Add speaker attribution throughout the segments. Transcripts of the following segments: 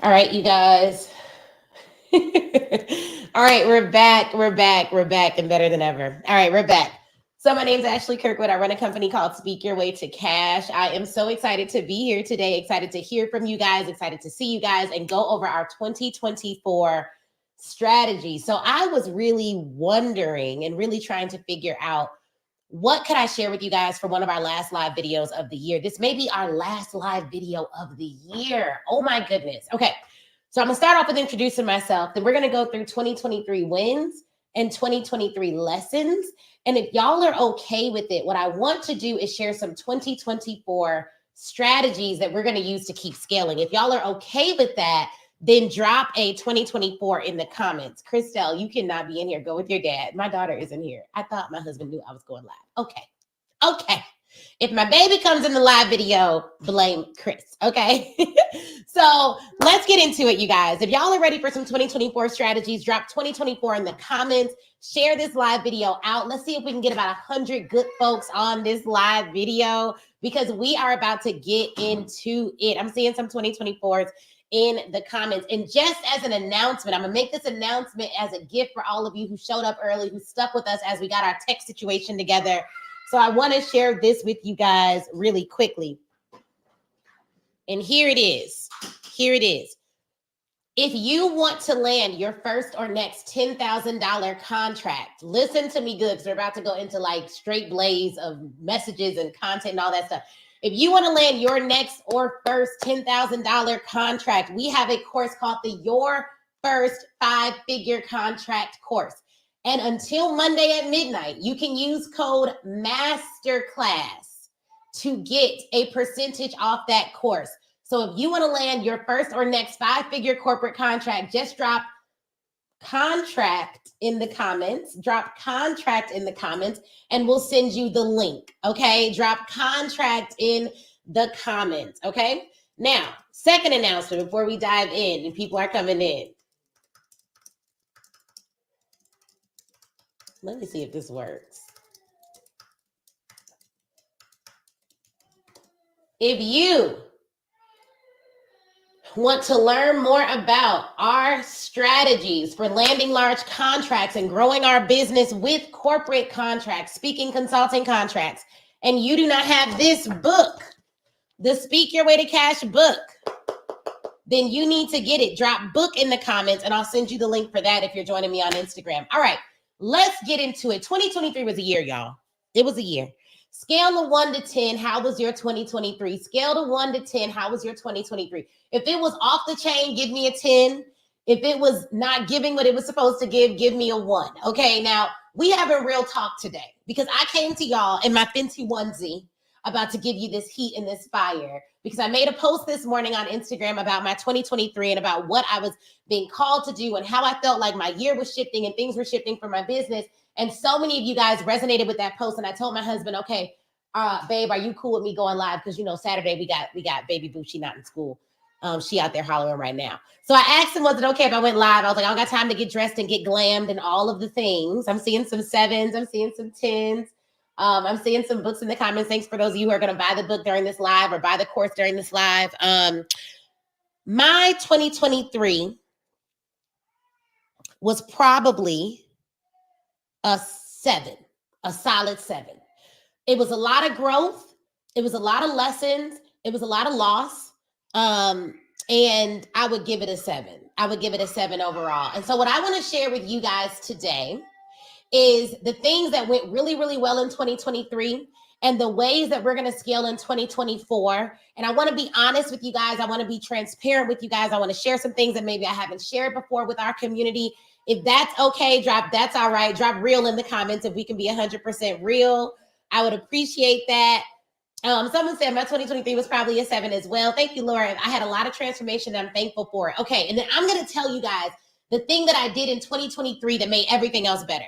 Speaker 1: All right, you guys. All right, we're back. We're back and better than ever. All right, we're back. So, my name's Ashley Kirkwood. I run a company called Speak Your Way to Cash. I am so excited to be here today, excited to hear from you guys, excited to see you guys and go over our 2024 strategy. So, I was really wondering and really trying to figure out what could I share with you guys for one of our last live videos of the year? This may be our last live video of the year. Oh my goodness. Okay. So I'm going to start off with introducing myself. Then we're going to go through 2023 wins and 2023 lessons. And if y'all are okay with it, what I want to do is share some 2024 strategies that we're going to use to keep scaling. If y'all are okay with that, then drop a 2024 in the comments. Christelle, you cannot be in here. Go with your dad. My daughter is in here. I thought my husband knew I was going live. Okay. Okay. If my baby comes in the live video, blame Chris. Okay. So let's get into it, you guys. If y'all are ready for some 2024 strategies, drop 2024 in the comments. Share this live video out. Let's see if we can get about 100 good folks on this live video because we are about to get into it. I'm seeing some 2024s in the comments. And just as an announcement, I'm gonna make this announcement as a gift for all of you who showed up early, who stuck with us as we got our tech situation together. So I want to share this with you guys really quickly. And here it is. Here it is. If you want to land your first or next $10,000 contract, listen to me good because we're about to go into like straight blaze of messages and content and all that stuff. If you want to land your next or first $10,000 contract, we have a course called the Your First Five-Figure Contract course. And until Monday at midnight, you can use code MASTERCLASS to get a percentage off that course. So if you want to land your first or next five-figure corporate contract, just drop contract in the comments, and we'll send you the link, okay? Drop contract in the comments, okay? Now, second announcement before we dive in and people are coming in. Let me see if this works. If you want to learn more about our strategies for landing large contracts and growing our business with corporate contracts, speaking consulting contracts, and you do not have this book, the Speak Your Way to Cash book, then you need to get it. Drop book in the comments and I'll send you the link for that if you're joining me on Instagram. All right, let's get into it. 2023 was a year, y'all. It was a year. Scale of 1 to 10, how was your 2023? Scale of 1 to 10, how was your 2023? If it was off the chain, give me a 10. If it was not giving what it was supposed to give me a 1. Okay, now we having real talk today because I came to y'all in my Fenty onesie about to give you this heat and this fire because I made a post this morning on Instagram about my 2023 and about what I was being called to do and how I felt like my year was shifting and things were shifting for my business. And so many of you guys resonated with that post. And I told my husband, okay, babe, are you cool with me going live? Because, you know, Saturday we got baby boo. She not in school. She out there hollering right now. So I asked him, was it okay if I went live? I was like, I don't got time to get dressed and get glammed and all of the things. I'm seeing some 7s. I'm seeing some 10s. I'm seeing some books in the comments. Thanks for those of you who are going to buy the book during this live or buy the course during this live. My 2023 was probably a 7, a solid 7. It was a lot of growth. It was a lot of lessons. It was a lot of loss. And I would give it a 7. I would give it a 7 overall. And so what I want to share with you guys today is the things that went really, really well in 2023 and the ways that we're going to scale in 2024. And I want to be honest with you guys. I want to be transparent with you guys. I want to share some things that maybe I haven't shared before with our community. If that's okay, that's all right. Drop real in the comments if we can be 100% real. I would appreciate that. Someone said my 2023 was probably a 7 as well. Thank you, Laura. I had a lot of transformation and I'm thankful for it. Okay, and then I'm going to tell you guys the thing that I did in 2023 that made everything else better.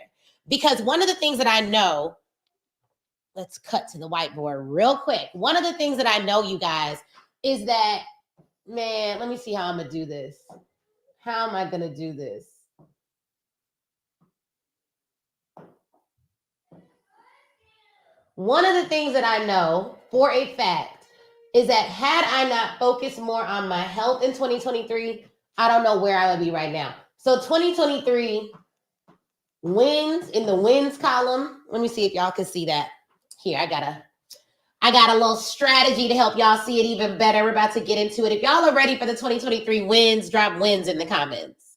Speaker 1: Because one of the things that I know, let's cut to the whiteboard real quick. One of the things that I know, you guys, is that, man, let me see how I'm going to do this. How am I going to do this? One of the things that I know for a fact is that had I not focused more on my health in 2023, I don't know where I would be right now. So 2023 wins in the wins column. Let me see if y'all can see that. Here, I got a little strategy to help y'all see it even better. We're about to get into it. If y'all are ready for the 2023 wins, drop wins in the comments.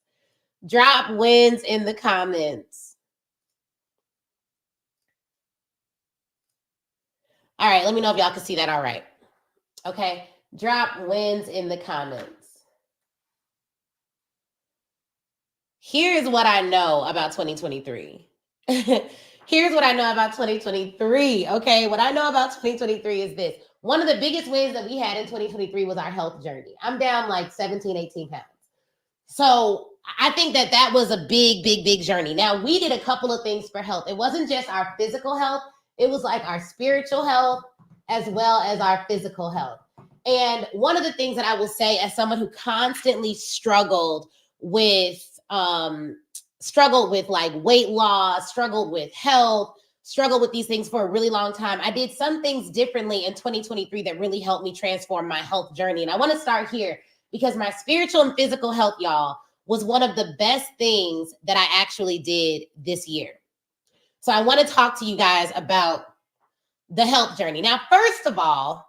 Speaker 1: Drop wins in the comments. All right, let me know if y'all can see that all right. Okay, drop wins in the comments. Here's what I know about 2023. Here's what I know about 2023. Okay, what I know about 2023 is this. One of the biggest wins that we had in 2023 was our health journey. I'm down like 17, 18 pounds. So I think that was a big journey. Now, we did a couple of things for health. It wasn't just our physical health. It was like our spiritual health as well as our physical health. And one of the things that I will say as someone who constantly struggled with like weight loss, struggled with health, struggled with these things for a really long time, I did some things differently in 2023 that really helped me transform my health journey. And I want to start here because my spiritual and physical health, y'all, was one of the best things that I actually did this year. So I want to talk to you guys about the health journey. Now, first of all,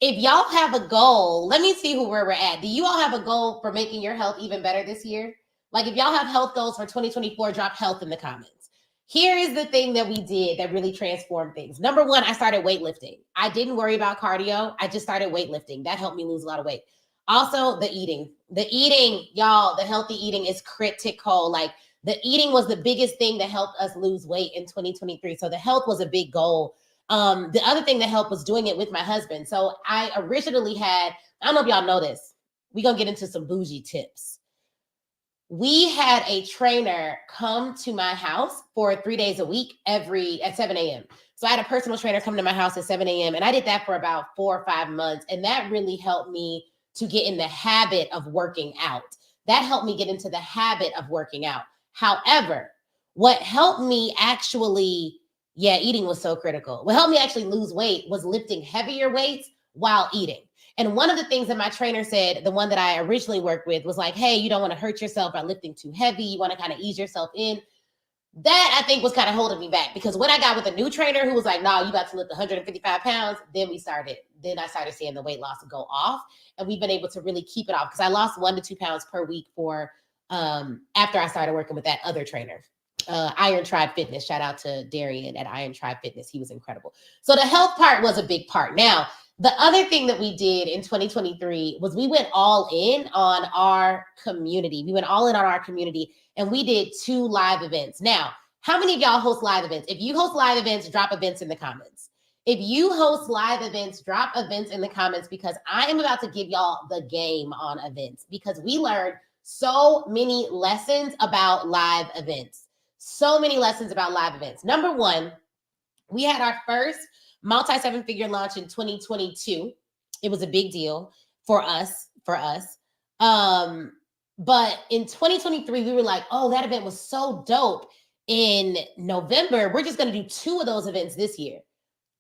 Speaker 1: if y'all have a goal, let me see where we're at. Do you all have a goal for making your health even better this year? Like if y'all have health goals for 2024, drop health in the comments. Here is the thing that we did that really transformed things. Number one, I started weightlifting. I didn't worry about cardio. I just started weightlifting. That helped me lose a lot of weight. Also, the eating, y'all, the healthy eating is critical. Like the eating was the biggest thing that helped us lose weight in 2023. So the health was a big goal. The other thing that helped was doing it with my husband. So I originally had, I don't know if y'all know this. We're going to get into some bougie tips. We had a trainer come to my house for 3 days a week at 7 a.m. So I had a personal trainer come to my house at 7 a.m. And I did that for about 4 or 5 months. And that really helped me to get in the habit of working out. That helped me get into the habit of working out. However, what helped me actually, eating was so critical. What helped me actually lose weight was lifting heavier weights while eating. And one of the things that my trainer said, the one that I originally worked with, was like, hey, you don't want to hurt yourself by lifting too heavy. You want to kind of ease yourself in. That I think was kind of holding me back because when I got with a new trainer who was like, no, you got to lift 155 pounds, then I started seeing the weight loss go off. And we've been able to really keep it off because I lost 1 to 2 pounds per week for after I started working with that other trainer. Iron Tribe Fitness. Shout out to Darian at Iron Tribe Fitness. He was incredible. So the health part was a big part. Now, the other thing that we did in 2023 was we went all in on our community. And we did 2 live events. Now, how many of y'all host live events? If you host live events, drop events in the comments. If you host live events, drop events in the comments because I am about to give y'all the game on events because we learned so many lessons about live events. Number one, we had our first multi-7-figure launch in 2022. It was a big deal for us. But in 2023, we were like, oh, that event was so dope. In November, we're just going to do 2 of those events this year.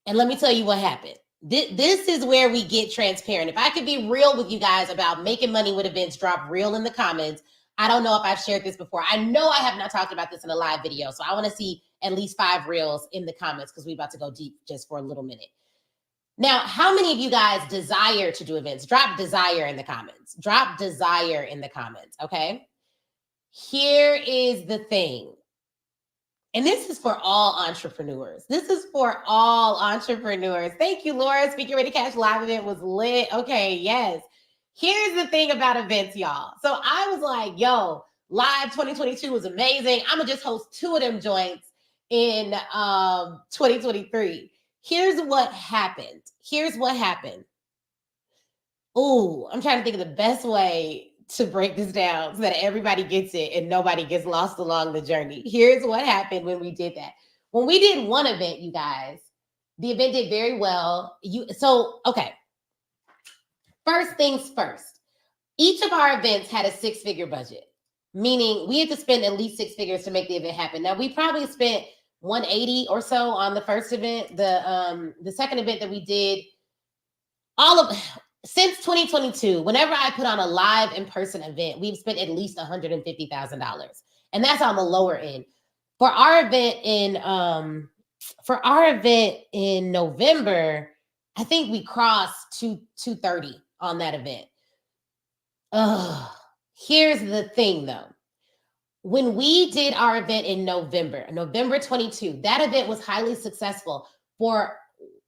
Speaker 1: And let me tell you what happened. This is where we get transparent. If I could be real with you guys about making money with events, drop real in the comments. I don't know if I've shared this before. I know I have not talked about this in a live video. So I want to see at least 5 reels in the comments because we're about to go deep just for a little minute. Now, how many of you guys desire to do events? Drop desire in the comments. Okay? Here is the thing. And this is for all entrepreneurs. Thank you, Laura. Speak Your Way to Cash live event was lit. Okay, yes. Here's the thing about events, y'all. So I was like, yo, live 2022 was amazing. I'm going to just host 2 of them joints in 2023. Here's what happened. Ooh, I'm trying to think of the best way to break this down so that everybody gets it and nobody gets lost along the journey. Here's what happened when we did that. When we did one event, you guys, the event did very well. Okay. First things first. Each of our events had a 6-figure budget, meaning we had to spend at least 6 figures to make the event happen. Now, we probably spent 180 or so on the first event. The second event that we did, since 2022, whenever I put on a live in-person event, we've spent at least $150,000. And that's on the lower end. For our event in November, I think we crossed 230 on that event. Here's the thing though. When we did our event in November 22, that event was highly successful for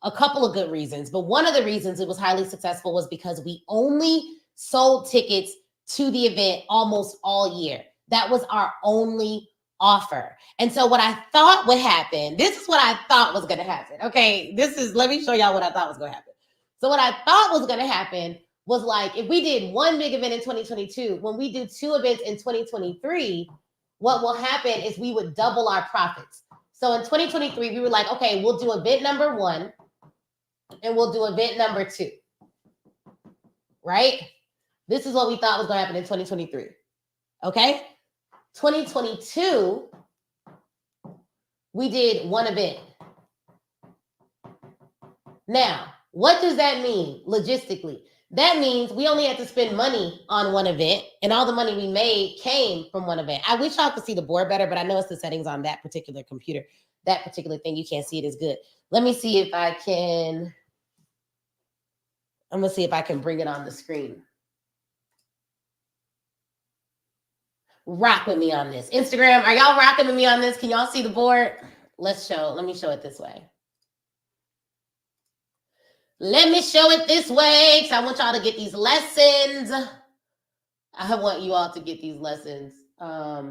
Speaker 1: a couple of good reasons. But one of the reasons it was highly successful was because we only sold tickets to the event almost all year. That was our only offer. And so what I thought would happen, this is what I thought was going to happen. Okay, let me show y'all what I thought was going to happen. So what I thought was going to happen was like, if we did one big event in 2022, when we do two events in 2023, what will happen is we would double our profits. So in 2023, we were like, okay, we'll do event number 1 and we'll do event number 2, right? This is what we thought was going to happen in 2023, okay? 2022, we did one event. Now, what does that mean logistically? That means we only had to spend money on one event, and all the money we made came from one event. I wish y'all could see the board better, but I know it's the settings on that particular computer. That particular thing, you can't see it as good. Let me see if I can. I'm going to see if I can bring it on the screen. Rock with me on this. Instagram, are y'all rocking with me on this? Can y'all see the board? Let me show it this way. Let me show it this way, because I want y'all to get these lessons. I want you all to get these lessons. Okay,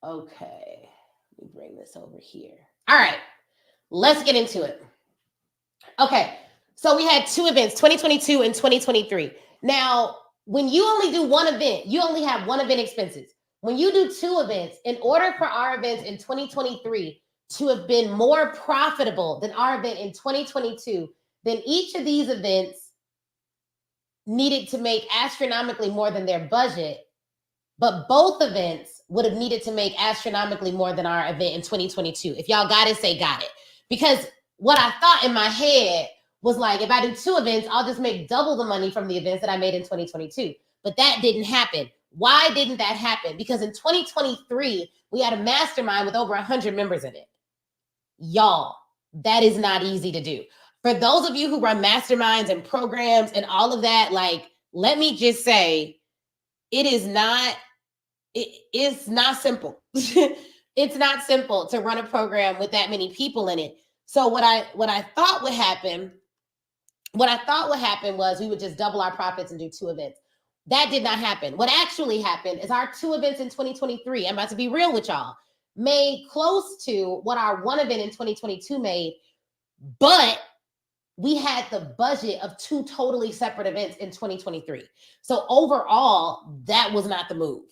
Speaker 1: let me bring this over here. All right, let's get into it. Okay, so we had two events, 2022 and 2023. Now, when you only do one event, you only have one event expenses. When you do two events, in order for our events in 2023 to have been more profitable than our event in 2022, then each of these events needed to make astronomically more than their budget, but both events would have needed to make astronomically more than our event in 2022. If y'all got it, say got it. Because what I thought in my head was like, if I do two events, I'll just make double the money from the events that I made in 2022. But that didn't happen. Why didn't that happen? Because in 2023, we had a mastermind with over 100 members in it. Y'all, that is not easy to do. For those of you who run masterminds and programs and all of that, like, let me just say, it's not simple. It's not simple to run a program with that many people in it. So what I thought would happen was we would just double our profits and do two events. That did not happen. What actually happened is our two events in 2023, I'm about to be real with y'all, made close to what our one event in 2022 made, but we had the budget of two totally separate events in 2023. So overall, that was not the move.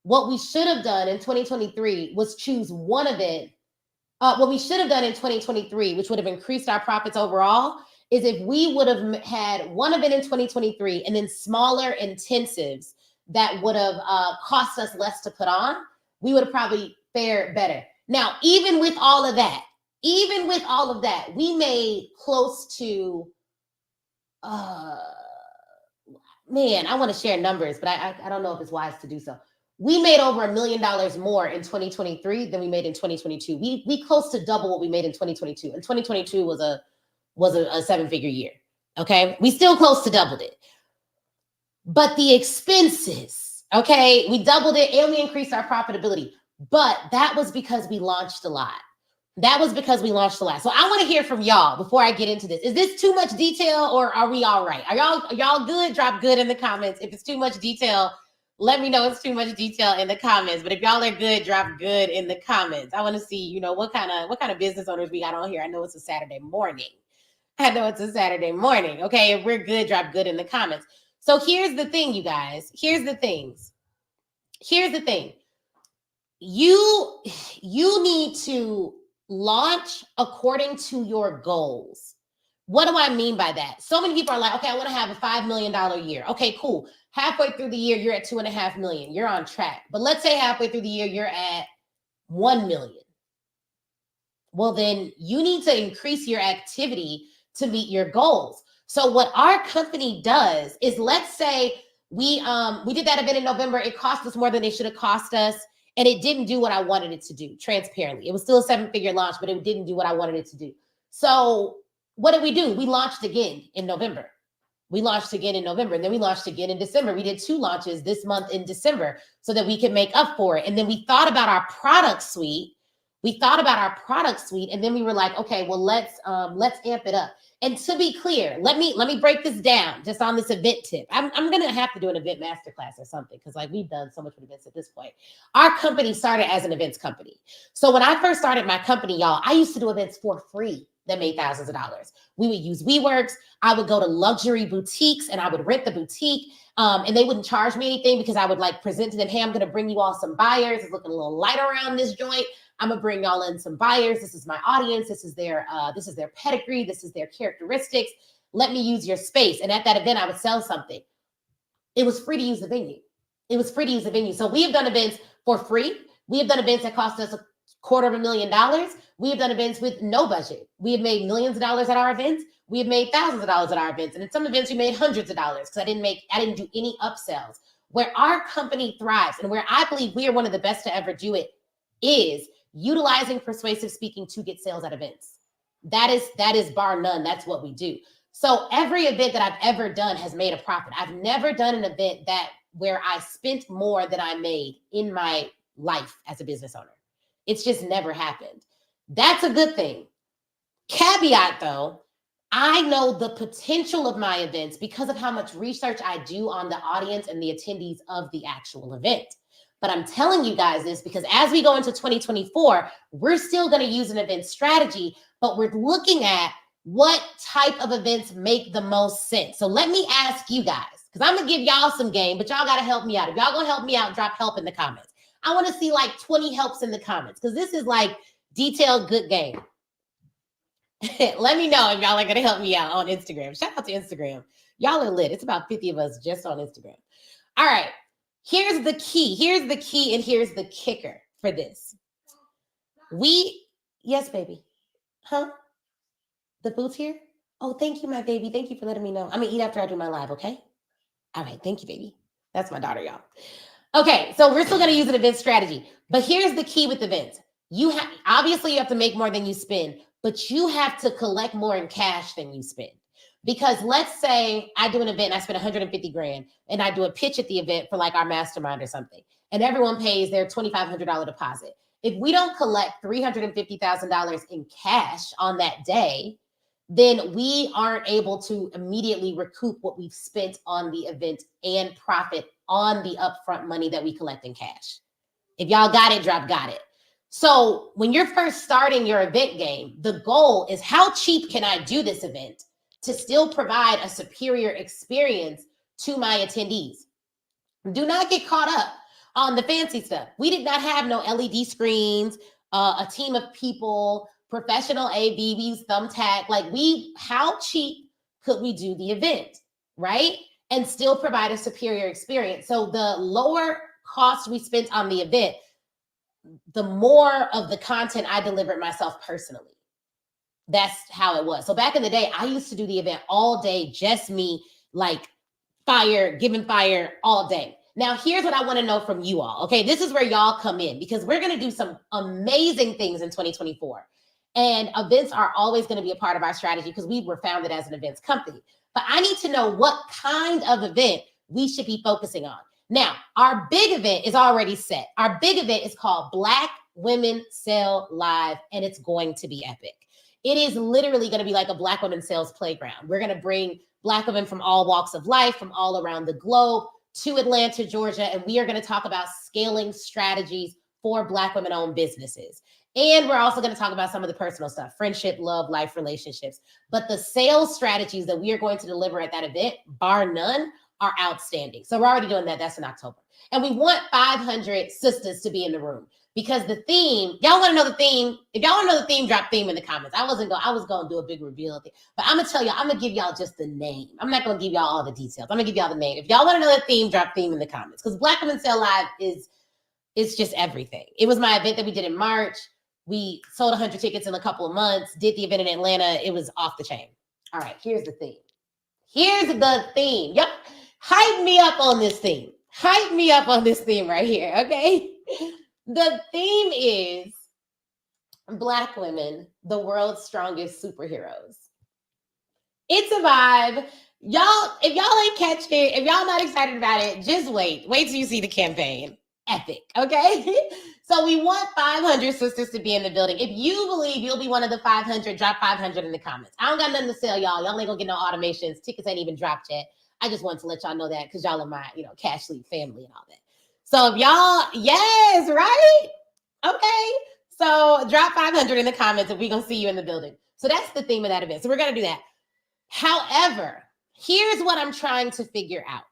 Speaker 1: What we should have done in 2023 was choose one event. What we should have done in 2023, which would have increased our profits overall, is if we would have had one event in 2023 and then smaller intensives that would have cost us less to put on, we would have probably fared better. Now, even with all of that, we made close to, man, I want to share numbers, but I don't know if it's wise to do so. We made over $1 million more in 2023 than we made in 2022. We close to double what we made in 2022. And 2022 was a 7-figure year. Okay, we still close to doubled it. But the expenses, okay, we doubled it and we increased our profitability. But that was because we launched a lot. So I want to hear from y'all before I get into this. Is this too much detail or are we all right? Are y'all good? Drop good in the comments. If it's too much detail, let me know it's too much detail in the comments. But if y'all are good, drop good in the comments. I want to see, what kind of business owners we got on here. I know it's a Saturday morning. Okay, if we're good, drop good in the comments. So here's the thing, you guys. Here's the thing. You need to launch according to your goals. What do I mean by that? So many people are like, okay, I want to have a $5 million year. Okay, cool. Halfway through the year, you're at $2.5 million. You're on track. But let's say halfway through the year, you're at 1 million. Well, then you need to increase your activity to meet your goals. So what our company does is, let's say we did that event in November. It cost us more than it should have cost us. And it didn't do what I wanted it to do, transparently. It was still a 7-figure launch, but it didn't do what I wanted it to do. So what did we do? We launched again in November. And then we launched again in December. We did 2 launches this month in December so that we could make up for it. And then we thought about our product suite. And then we were like, okay, well, let's amp it up. And to be clear, let me break this down just on this event tip. I'm gonna have to do an event masterclass or something, because like we've done so much with events at this point. Our company started as an events company. So when I first started my company, y'all, I used to do events for free that made thousands of dollars. We would use WeWorks. I would go to luxury boutiques and I would rent the boutique. And they wouldn't charge me anything, because I would like present to them, hey, I'm gonna bring you all some buyers. It's looking a little light around this joint. I'm gonna bring y'all in some buyers. This is my audience. This is their pedigree. This is their characteristics. Let me use your space. And at that event, I would sell something. It was free to use the venue. So we have done events for free. We have done events that cost us $250,000. We have done events with no budget. We have made millions of dollars at our events. We have made thousands of dollars at our events. And in some events, we made hundreds of dollars, because I didn't do any upsells. Where our company thrives, and where I believe we are one of the best to ever do it, is utilizing persuasive speaking to get sales at events. That is bar none. That's what we do. So every event that I've ever done has made a profit. I've never done an event where I spent more than I made in my life as a business owner. It's just never happened. That's a good thing. Caveat though, I know the potential of my events because of how much research I do on the audience and the attendees of the actual event. But I'm telling you guys this because as we go into 2024, we're still going to use an event strategy, but we're looking at what type of events make the most sense. So let me ask you guys, because I'm going to give y'all some game, but y'all got to help me out. If y'all going to help me out, drop help in the comments. I want to see like 20 helps in the comments, because this is like detailed good game. Let me know if y'all are going to help me out on Instagram. Shout out to Instagram. Y'all are lit. It's about 50 of us just on Instagram. All right. Here's the key, and here's the kicker for this. Yes, baby. Huh? The food's here? Oh, thank you, my baby. Thank you for letting me know. I'm going to eat after I do my live, okay? All right, thank you, baby. That's my daughter, y'all. Okay, so we're still going to use an event strategy. But here's the key with events. Obviously, you have to make more than you spend, but you have to collect more in cash than you spend. Because let's say I do an event, and I spend 150 grand, and I do a pitch at the event for like our mastermind or something, and everyone pays their $2,500 deposit. If we don't collect $350,000 in cash on that day, then we aren't able to immediately recoup what we've spent on the event and profit on the upfront money that we collect in cash. If y'all got it, drop got it. So when you're first starting your event game, the goal is how cheap can I do this event to still provide a superior experience to my attendees? Do not get caught up on the fancy stuff. We did not have no LED screens, a team of people, professional AV, we use Thumbtack. Like how cheap could we do the event, right? And still provide a superior experience. So the lower cost we spent on the event, the more of the content I delivered myself personally. That's how it was. So back in the day, I used to do the event all day, just me, like giving fire all day. Now, here's what I want to know from you all. Okay, this is where y'all come in, because we're going to do some amazing things in 2024. And events are always going to be a part of our strategy because we were founded as an events company. But I need to know what kind of event we should be focusing on. Now, our big event is already set. Our big event is called Black Women Sell Live, and it's going to be epic. It is literally going to be like a Black women sales playground. We're going to bring Black women from all walks of life, from all around the globe, to Atlanta, Georgia, and we are going to talk about scaling strategies for Black women-owned businesses. And we're also going to talk about some of the personal stuff, friendship, love, life, relationships. But the sales strategies that we are going to deliver at that event, bar none, are outstanding. So we're already doing that. That's in October. And we want 500 sisters to be in the room, because the theme, y'all want to know the theme? If y'all want to know the theme, drop theme in the comments. I was going to do a big reveal thing, but I'm going to tell y'all, I'm going to give y'all just the name. I'm not going to give y'all all the details. I'm going to give y'all the name. If y'all want to know the theme, drop theme in the comments, because Black Women Sell Live it's just everything. It was my event that we did in March. We sold 100 tickets in a couple of months, did the event in Atlanta. It was off the chain. All right, here's the theme. Here's the theme. Yep. Hype me up on this theme. Hype me up on this theme right here, okay? The theme is Black women, the world's strongest superheroes. It's a vibe. Y'all, if y'all ain't catch it, if y'all not excited about it, just wait. Wait till you see the campaign. Epic, okay? So we want 500 sisters to be in the building. If you believe you'll be one of the 500, drop 500 in the comments. I don't got nothing to sell y'all. Y'all ain't gonna get no automations. Tickets ain't even dropped yet. I just wanted to let y'all know that because y'all are my, Cash Lead family and all that. So if y'all, yes, right? Okay. So drop 500 in the comments and we're gonna see you in the building. So that's the theme of that event. So we're gonna do that. However, here's what I'm trying to figure out.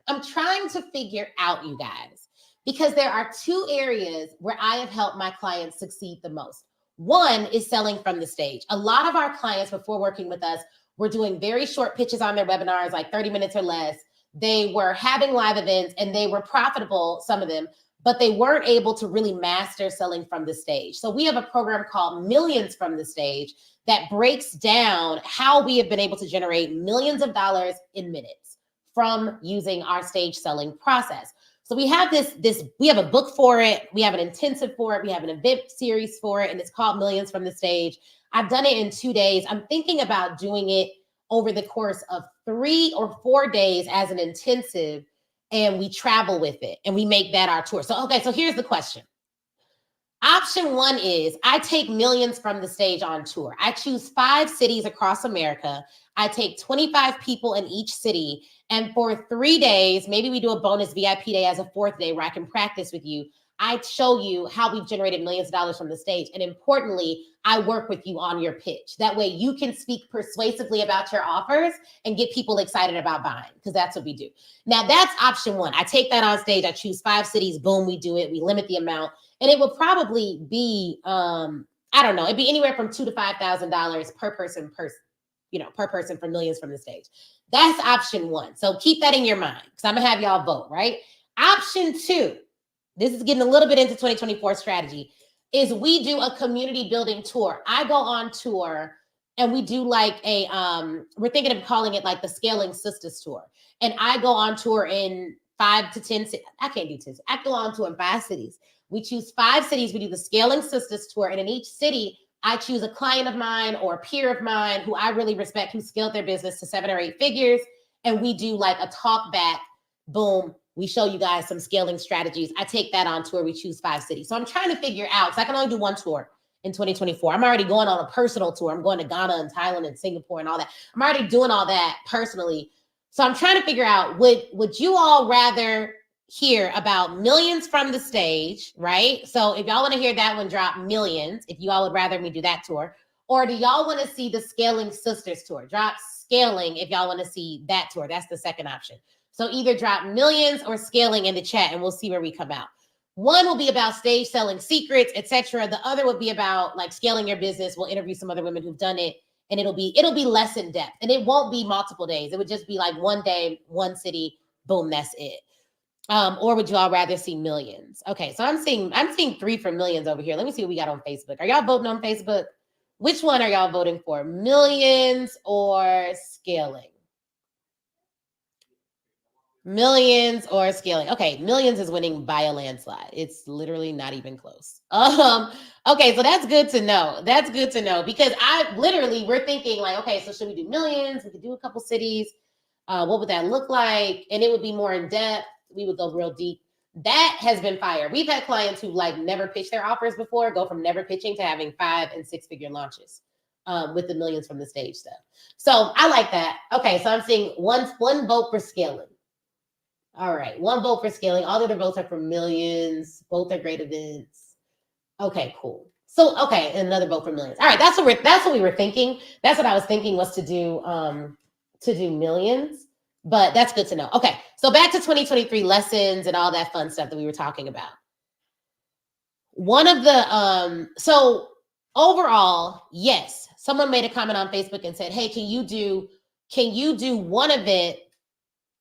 Speaker 1: I'm trying to figure out, you guys, because there are two areas where I have helped my clients succeed the most. One is selling from the stage. A lot of our clients, before working with us, were doing very short pitches on their webinars, like 30 minutes or less. They were having live events and they were profitable, some of them, but they weren't able to really master selling from the stage. So we have a program called Millions from the Stage that breaks down how we have been able to generate millions of dollars in minutes from using our stage selling process. So we have we have a book for it, we have an intensive for it, we have an event series for it, and it's called Millions from the Stage. I've done it in 2 days. I'm thinking about doing it over the course of 3 or 4 days as an intensive, and we travel with it, and we make that our tour. So, okay, so here's the question. Option one is I take Millions from the Stage on tour. I choose 5 cities across America. I take 25 people in each city. And for 3 days, maybe we do a bonus VIP day as a 4th day where I can practice with you. I show you how we've generated millions of dollars from the stage. And importantly, I work with you on your pitch. That way you can speak persuasively about your offers and get people excited about buying, because that's what we do. Now, that's option one. I take that on stage. I choose 5 cities. Boom, we do it. We limit the amount. And it will probably be, I don't know, it'd be anywhere from $2,000 to $5,000 per person, per person for Millions from the Stage. That's option one. So keep that in your mind, because I'm going to have y'all vote, right? Option two, this is getting a little bit into 2024 strategy, is we do a community building tour. I go on tour and we do like we're thinking of calling it like the Scaling Sisters Tour. And I go on tour in 5 to 10 cities. I can't do 10. I go on tour in 5 cities. We choose 5 cities. We do the Scaling Sisters Tour. And in each city, I choose a client of mine or a peer of mine who I really respect, who scaled their business to 7 or 8 figures. And we do like a talk back, boom. We show you guys some scaling strategies. I take that on tour. We choose 5 cities. So I'm trying to figure out, because I can only do 1 tour in 2024. I'm already going on a personal tour. I'm going to Ghana and Thailand and Singapore and all that. I'm already doing all that personally. So I'm trying to figure out, would you all rather hear about Millions from the Stage, right? So if y'all want to hear that one, drop Millions. If you all would rather me do that tour. Or do y'all want to see the Scaling Sisters Tour? Drop Scaling if y'all want to see that tour. That's the second option. So either drop Millions or Scaling in the chat and we'll see where we come out. One will be about stage selling secrets, etc. The other will be about like scaling your business. We'll interview some other women who've done it, and it'll be less in depth. And it won't be multiple days. It would just be like 1 day, 1 city, boom, that's it. Or would you all rather see Millions? Okay, so I'm seeing 3 for Millions over here. Let me see what we got on Facebook. Are y'all voting on Facebook? Which one are y'all voting for? Millions or Scaling? Millions or Scaling. Okay, Millions is winning by a landslide. It's literally not even close. Okay, so that's good to know. That's good to know, because we're thinking like, okay, so should we do Millions? We could do a couple cities. What would that look like? And it would be more in depth. We would go real deep. That has been fire. We've had clients who like never pitched their offers before, go from never pitching to having 5 and 6 figure launches with the Millions from the Stage stuff. So I like that. Okay, so I'm seeing one vote for Scaling. All right, 1 vote for Scaling. All the other votes are for Millions. Both are great events. Okay, cool. So, okay, another vote for Millions. All right, that's what we were thinking. That's what I was thinking, was to do Millions, but that's good to know. Okay, so back to 2023 lessons and all that fun stuff that we were talking about. One of the so overall, yes, someone made a comment on Facebook and said, "Hey, can you do one event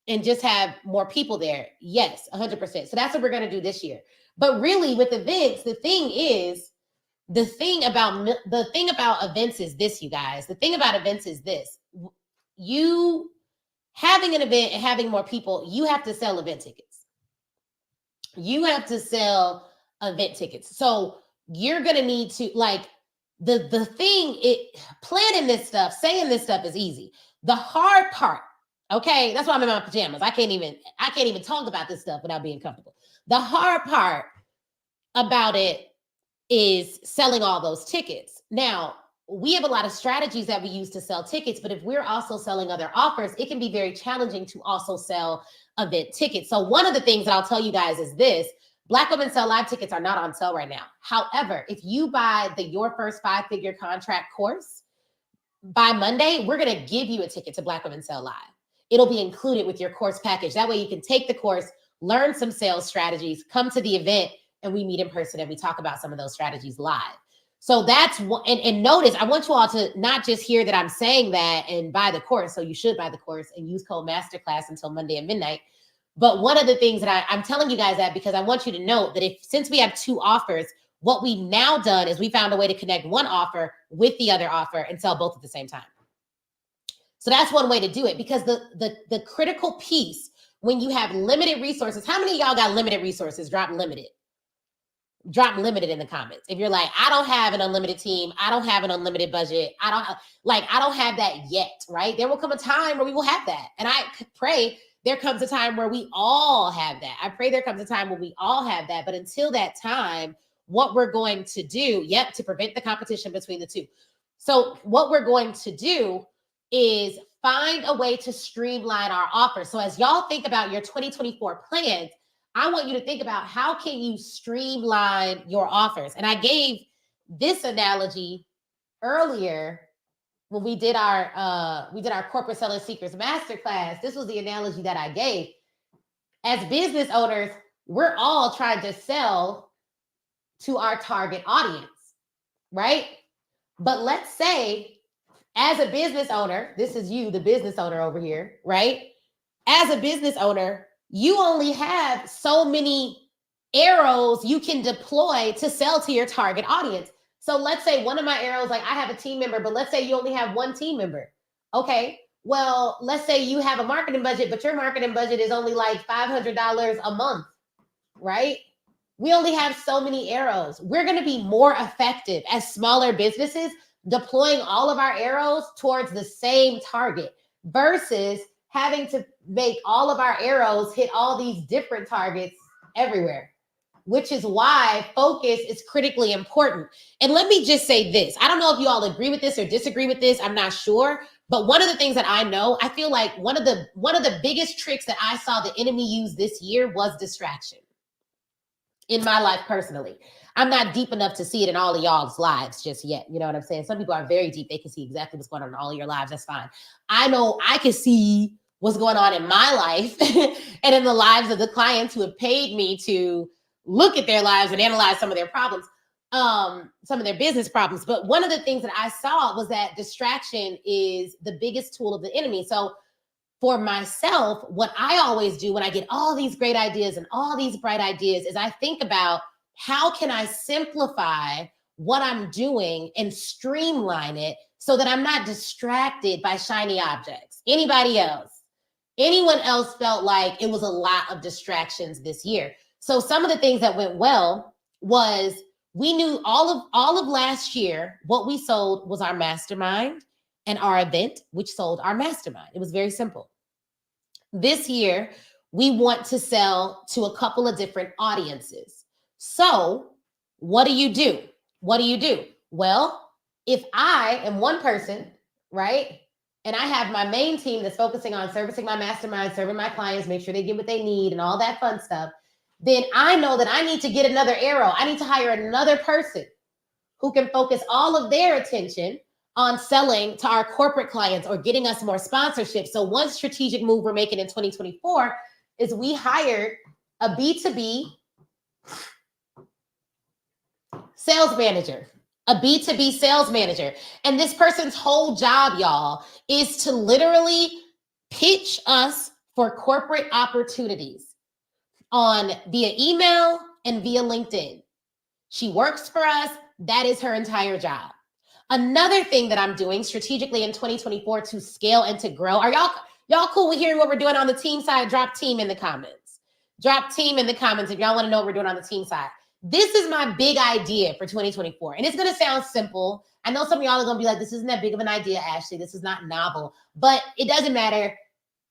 Speaker 1: and just have more people there?" Yes, 100%. So that's what we're going to do this year. But really with events, the thing is the thing about events is this, you guys. The thing about events is this. You having an event and having more people, you have to sell event tickets. You have to sell event tickets. So you're going to need to, like, the thing, planning this stuff, saying this stuff is easy. The hard part, okay, that's why I'm in my pajamas. I can't even talk about this stuff without being comfortable. The hard part about it is selling all those tickets. Now, we have a lot of strategies that we use to sell tickets, but if we're also selling other offers, it can be very challenging to also sell event tickets. So one of the things that I'll tell you guys is this: Black Women Sell Live tickets are not on sale right now. However, if you buy the Your First 5-Figure Contract course, by Monday, we're going to give you a ticket to Black Women Sell Live. It'll be included with your course package. That way you can take the course, learn some sales strategies, come to the event, and we meet in person and we talk about some of those strategies live. So that's what, and notice, I want you all to not just hear that I'm saying that and buy the course. So you should buy the course and use code Masterclass until Monday at midnight. But one of the things that I'm telling you guys that because I want you to know that since we have 2 offers, what we've now done is we found a way to connect one offer with the other offer and sell both at the same time. So that's one way to do it, because the critical piece when you have limited resources, how many of y'all got limited resources? Drop limited in the comments. If you're like, I don't have an unlimited team, I don't have an unlimited budget, I don't have that yet, right? There will come a time where we will have that. And I pray there comes a time where we all have that. I pray there comes a time when we all have that. But until that time, what we're going to do, to prevent the competition between the two. So what we're going to do is find a way to streamline our offers. So as y'all think about your 2024 plans, I want you to think about how can you streamline your offers. And I gave this analogy earlier when we did our Corporate Selling Secrets Masterclass. This was the analogy that I gave. As business owners, we're all trying to sell to our target audience, right? But let's say, as a business owner, this is you, the business owner over here, right? As a business owner, you only have so many arrows you can deploy to sell to your target audience. So let's say one of my arrows, like I have a team member, but let's say you only have one team member. Okay, well, let's say you have a marketing budget, but your marketing budget is only like $500 a month, right? We only have so many arrows. We're going to be more effective as smaller businesses deploying all of our arrows towards the same target versus having to make all of our arrows hit all these different targets everywhere, which is why focus is critically important. And let me just say this. I don't know if you all agree with this or disagree with this. I'm not sure. But one of the things that I know, I feel like one of the biggest tricks that I saw the enemy use this year was distraction in my life personally. I'm not deep enough to see it in all of y'all's lives just yet. You know what I'm saying? Some people are very deep. They can see exactly what's going on in all of your lives. That's fine. I know I can see what's going on in my life and in the lives of the clients who have paid me to look at their lives and analyze some of their problems, some of their business problems. But one of the things that I saw was that distraction is the biggest tool of the enemy. So for myself, what I always do when I get all these great ideas and all these bright ideas is I think about how can I simplify what I'm doing and streamline it so that I'm not distracted by shiny objects. Anybody else? Anyone else felt like it was a lot of distractions this year? So some of the things that went well was we knew all of last year, what we sold was our mastermind and our event, which sold our mastermind. It was very simple. This year, we want to sell to a couple of different audiences. So what do you do? What do you do? Well, if I am one person, right? And I have my main team that's focusing on servicing my mastermind, serving my clients, make sure they get what they need and all that fun stuff, then I know that I need to get another arrow. I need to hire another person who can focus all of their attention on selling to our corporate clients or getting us more sponsorship. So one strategic move we're making in 2024 is we hired a B2B sales manager. A B2B sales manager. And this person's whole job, y'all, is to literally pitch us for corporate opportunities via email and via LinkedIn. She works for us. That is her entire job. Another thing that I'm doing strategically in 2024 to scale and to grow. Are y'all cool with hearing what we're doing on the team side? Drop team in the comments. Drop team in the comments if y'all want to know what we're doing on the team side. This is my big idea for 2024. And it's going to sound simple. I know some of y'all are going to be like, this isn't that big of an idea, Ashley. This is not novel. But it doesn't matter.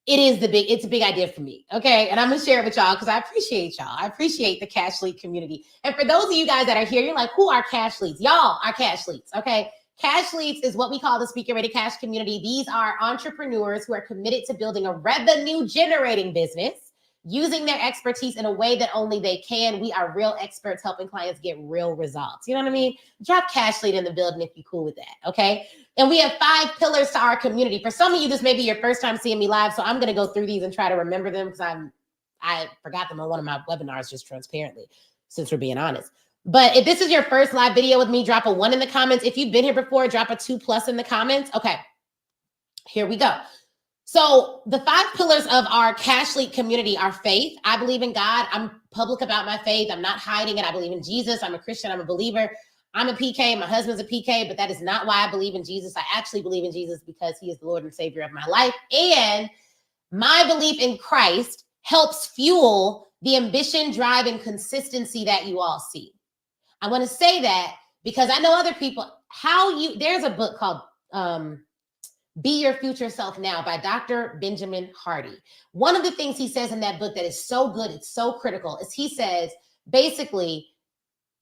Speaker 1: It's a big idea for me. Okay. And I'm going to share it with y'all because I appreciate y'all. I appreciate the Cash Lead community. And for those of you guys that are here, you're like, who are Cash Leads? Y'all are Cash Leads. Okay. Cash Leads is what we call the Speak Your Way to Cash community. These are entrepreneurs who are committed to building a revenue generating business using their expertise in a way that only they can. We are real experts helping clients get real results. You know what I mean? Drop Cash Lead in the building if you're cool with that. Okay. And we have 5 pillars to our community. For some of you, this may be your first time seeing me live. So I'm going to go through these and try to remember them because I forgot them on one of my webinars, just transparently, since we're being honest. But if this is your first live video with me, drop a 1 in the comments. If you've been here before, drop a 2+ in the comments. Okay, here we go. So the 5 pillars of our Cash Lead community are faith. I believe in God. I'm public about my faith. I'm not hiding it. I believe in Jesus. I'm a Christian. I'm a believer. I'm a PK. My husband's a PK, but that is not why I believe in Jesus. I actually believe in Jesus because he is the Lord and Savior of my life. And my belief in Christ helps fuel the ambition, drive, and consistency that you all see. I want to say that because I know other people, there's a book called Be Your Future Self Now by Dr. Benjamin Hardy. One of the things he says in that book that is so good, it's so critical, is he says, basically,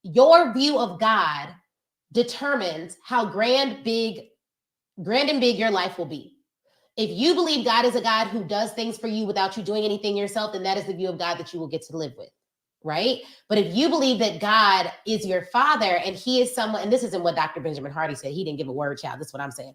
Speaker 1: your view of God determines how grand and big your life will be. If you believe God is a God who does things for you without you doing anything yourself, then that is the view of God that you will get to live with. Right? But if you believe that God is your father and he is someone, and this isn't what Dr. Benjamin Hardy said, he didn't give a word, child. This is what I'm saying.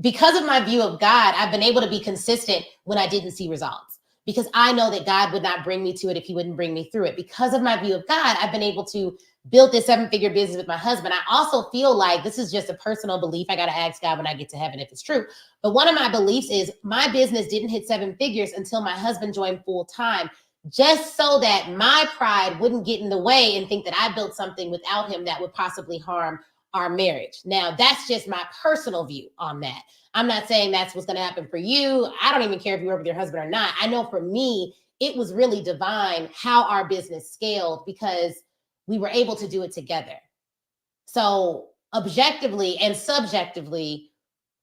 Speaker 1: Because of my view of God, I've been able to be consistent when I didn't see results because I know that God would not bring me to it if he wouldn't bring me through it. Because of my view of God, I've been able to build this 7-figure business with my husband. I also feel like this is just a personal belief. I got to ask God when I get to heaven if it's true. But one of my beliefs is my business didn't hit 7 figures until my husband joined full time, just so that my pride wouldn't get in the way and think that I built something without him that would possibly harm our marriage. Now, that's just my personal view on that. I'm not saying that's what's going to happen for you. I don't even care if you work with your husband or not. I know for me, it was really divine how our business scaled because we were able to do it together. So objectively and subjectively,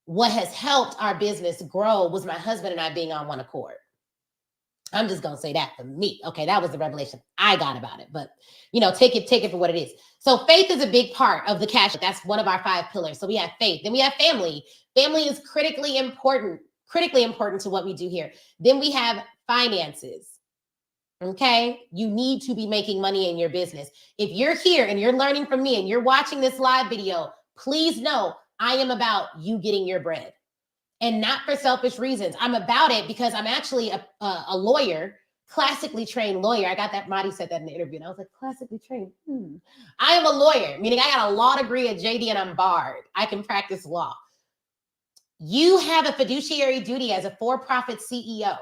Speaker 1: what has helped our business grow was my husband and I being on one accord. I'm just going to say that for me. Okay, that was the revelation I got about it. But, take it for what it is. So faith is a big part of the cash. That's one of our 5 pillars. So we have faith. Then we have family. Family is critically important to what we do here. Then we have finances. Okay, you need to be making money in your business. If you're here and you're learning from me and you're watching this live video, please know I am about you getting your bread. And not for selfish reasons. I'm about it because I'm actually a lawyer, classically trained lawyer. I got that, Marty said that in the interview, and I was like, classically trained? I am a lawyer, meaning I got a law degree at JD and I'm barred. I can practice law. You have a fiduciary duty as a for-profit CEO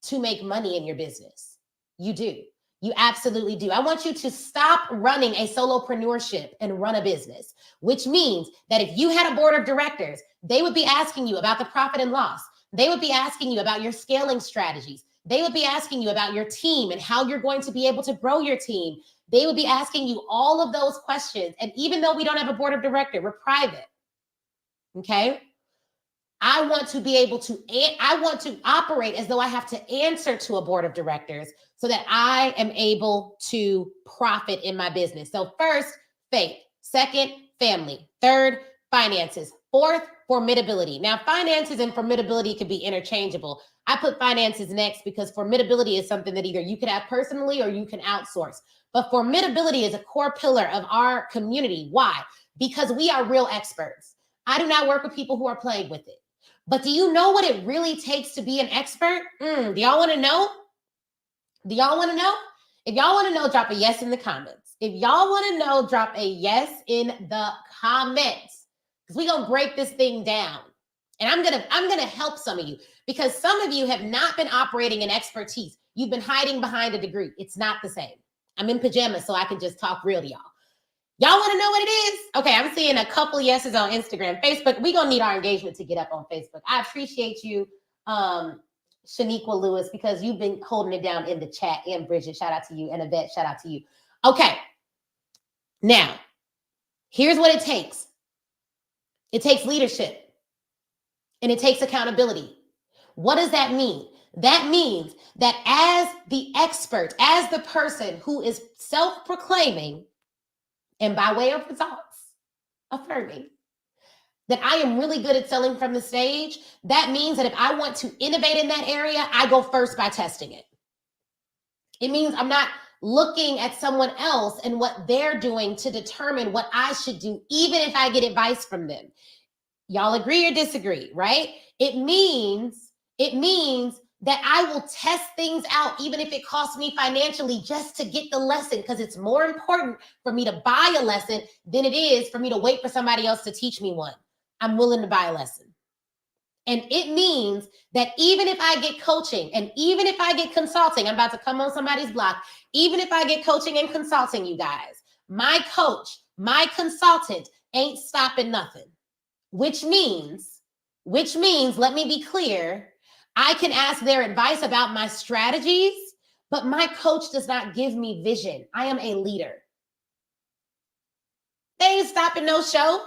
Speaker 1: to make money in your business. You do. You absolutely do. I want you to stop running a solopreneurship and run a business, which means that if you had a board of directors, they would be asking you about the profit and loss. They would be asking you about your scaling strategies. They would be asking you about your team and how you're going to be able to grow your team. They would be asking you all of those questions. And even though we don't have a board of directors, we're private. Okay. I want to operate as though I have to answer to a board of directors so that I am able to profit in my business. So first, faith. Second, family. Third, finances. Fourth, formidability. Now, finances and formidability could be interchangeable. I put finances next because formidability is something that either you could have personally or you can outsource. But formidability is a core pillar of our community. Why? Because we are real experts. I do not work with people who are playing with it. But do you know what it really takes to be an expert? Do y'all want to know? Do y'all want to know? If y'all want to know, drop a yes in the comments. If y'all want to know, drop a yes in the comments. Because we're going to break this thing down. And I'm gonna help some of you because some of you have not been operating in expertise. You've been hiding behind a degree. It's not the same. I'm in pajamas, so I can just talk real to y'all. Y'all want to know what it is? Okay, I'm seeing a couple yeses on Instagram. Facebook, we're going to need our engagement to get up on Facebook. I appreciate you, Shaniqua Lewis, because you've been holding it down in the chat. And Bridget, shout out to you. And Yvette, shout out to you. Okay, now, here's what it takes. It takes leadership. And it takes accountability. What does that mean? That means that as the expert, as the person who is self-proclaiming, and by way of results, affirming that I am really good at selling from the stage, that means that if I want to innovate in that area, I go first by testing it. It means I'm not looking at someone else and what they're doing to determine what I should do, even if I get advice from them. Y'all agree or disagree, right? It means that I will test things out, even if it costs me financially, just to get the lesson, because it's more important for me to buy a lesson than it is for me to wait for somebody else to teach me one. I'm willing to buy a lesson. And it means that even if I get coaching and even if I get consulting, I'm about to come on somebody's block, even if I get coaching and consulting, you guys, my coach, my consultant ain't stopping nothing, which means, let me be clear, I can ask their advice about my strategies, but my coach does not give me vision. I am a leader. They ain't stopping no show.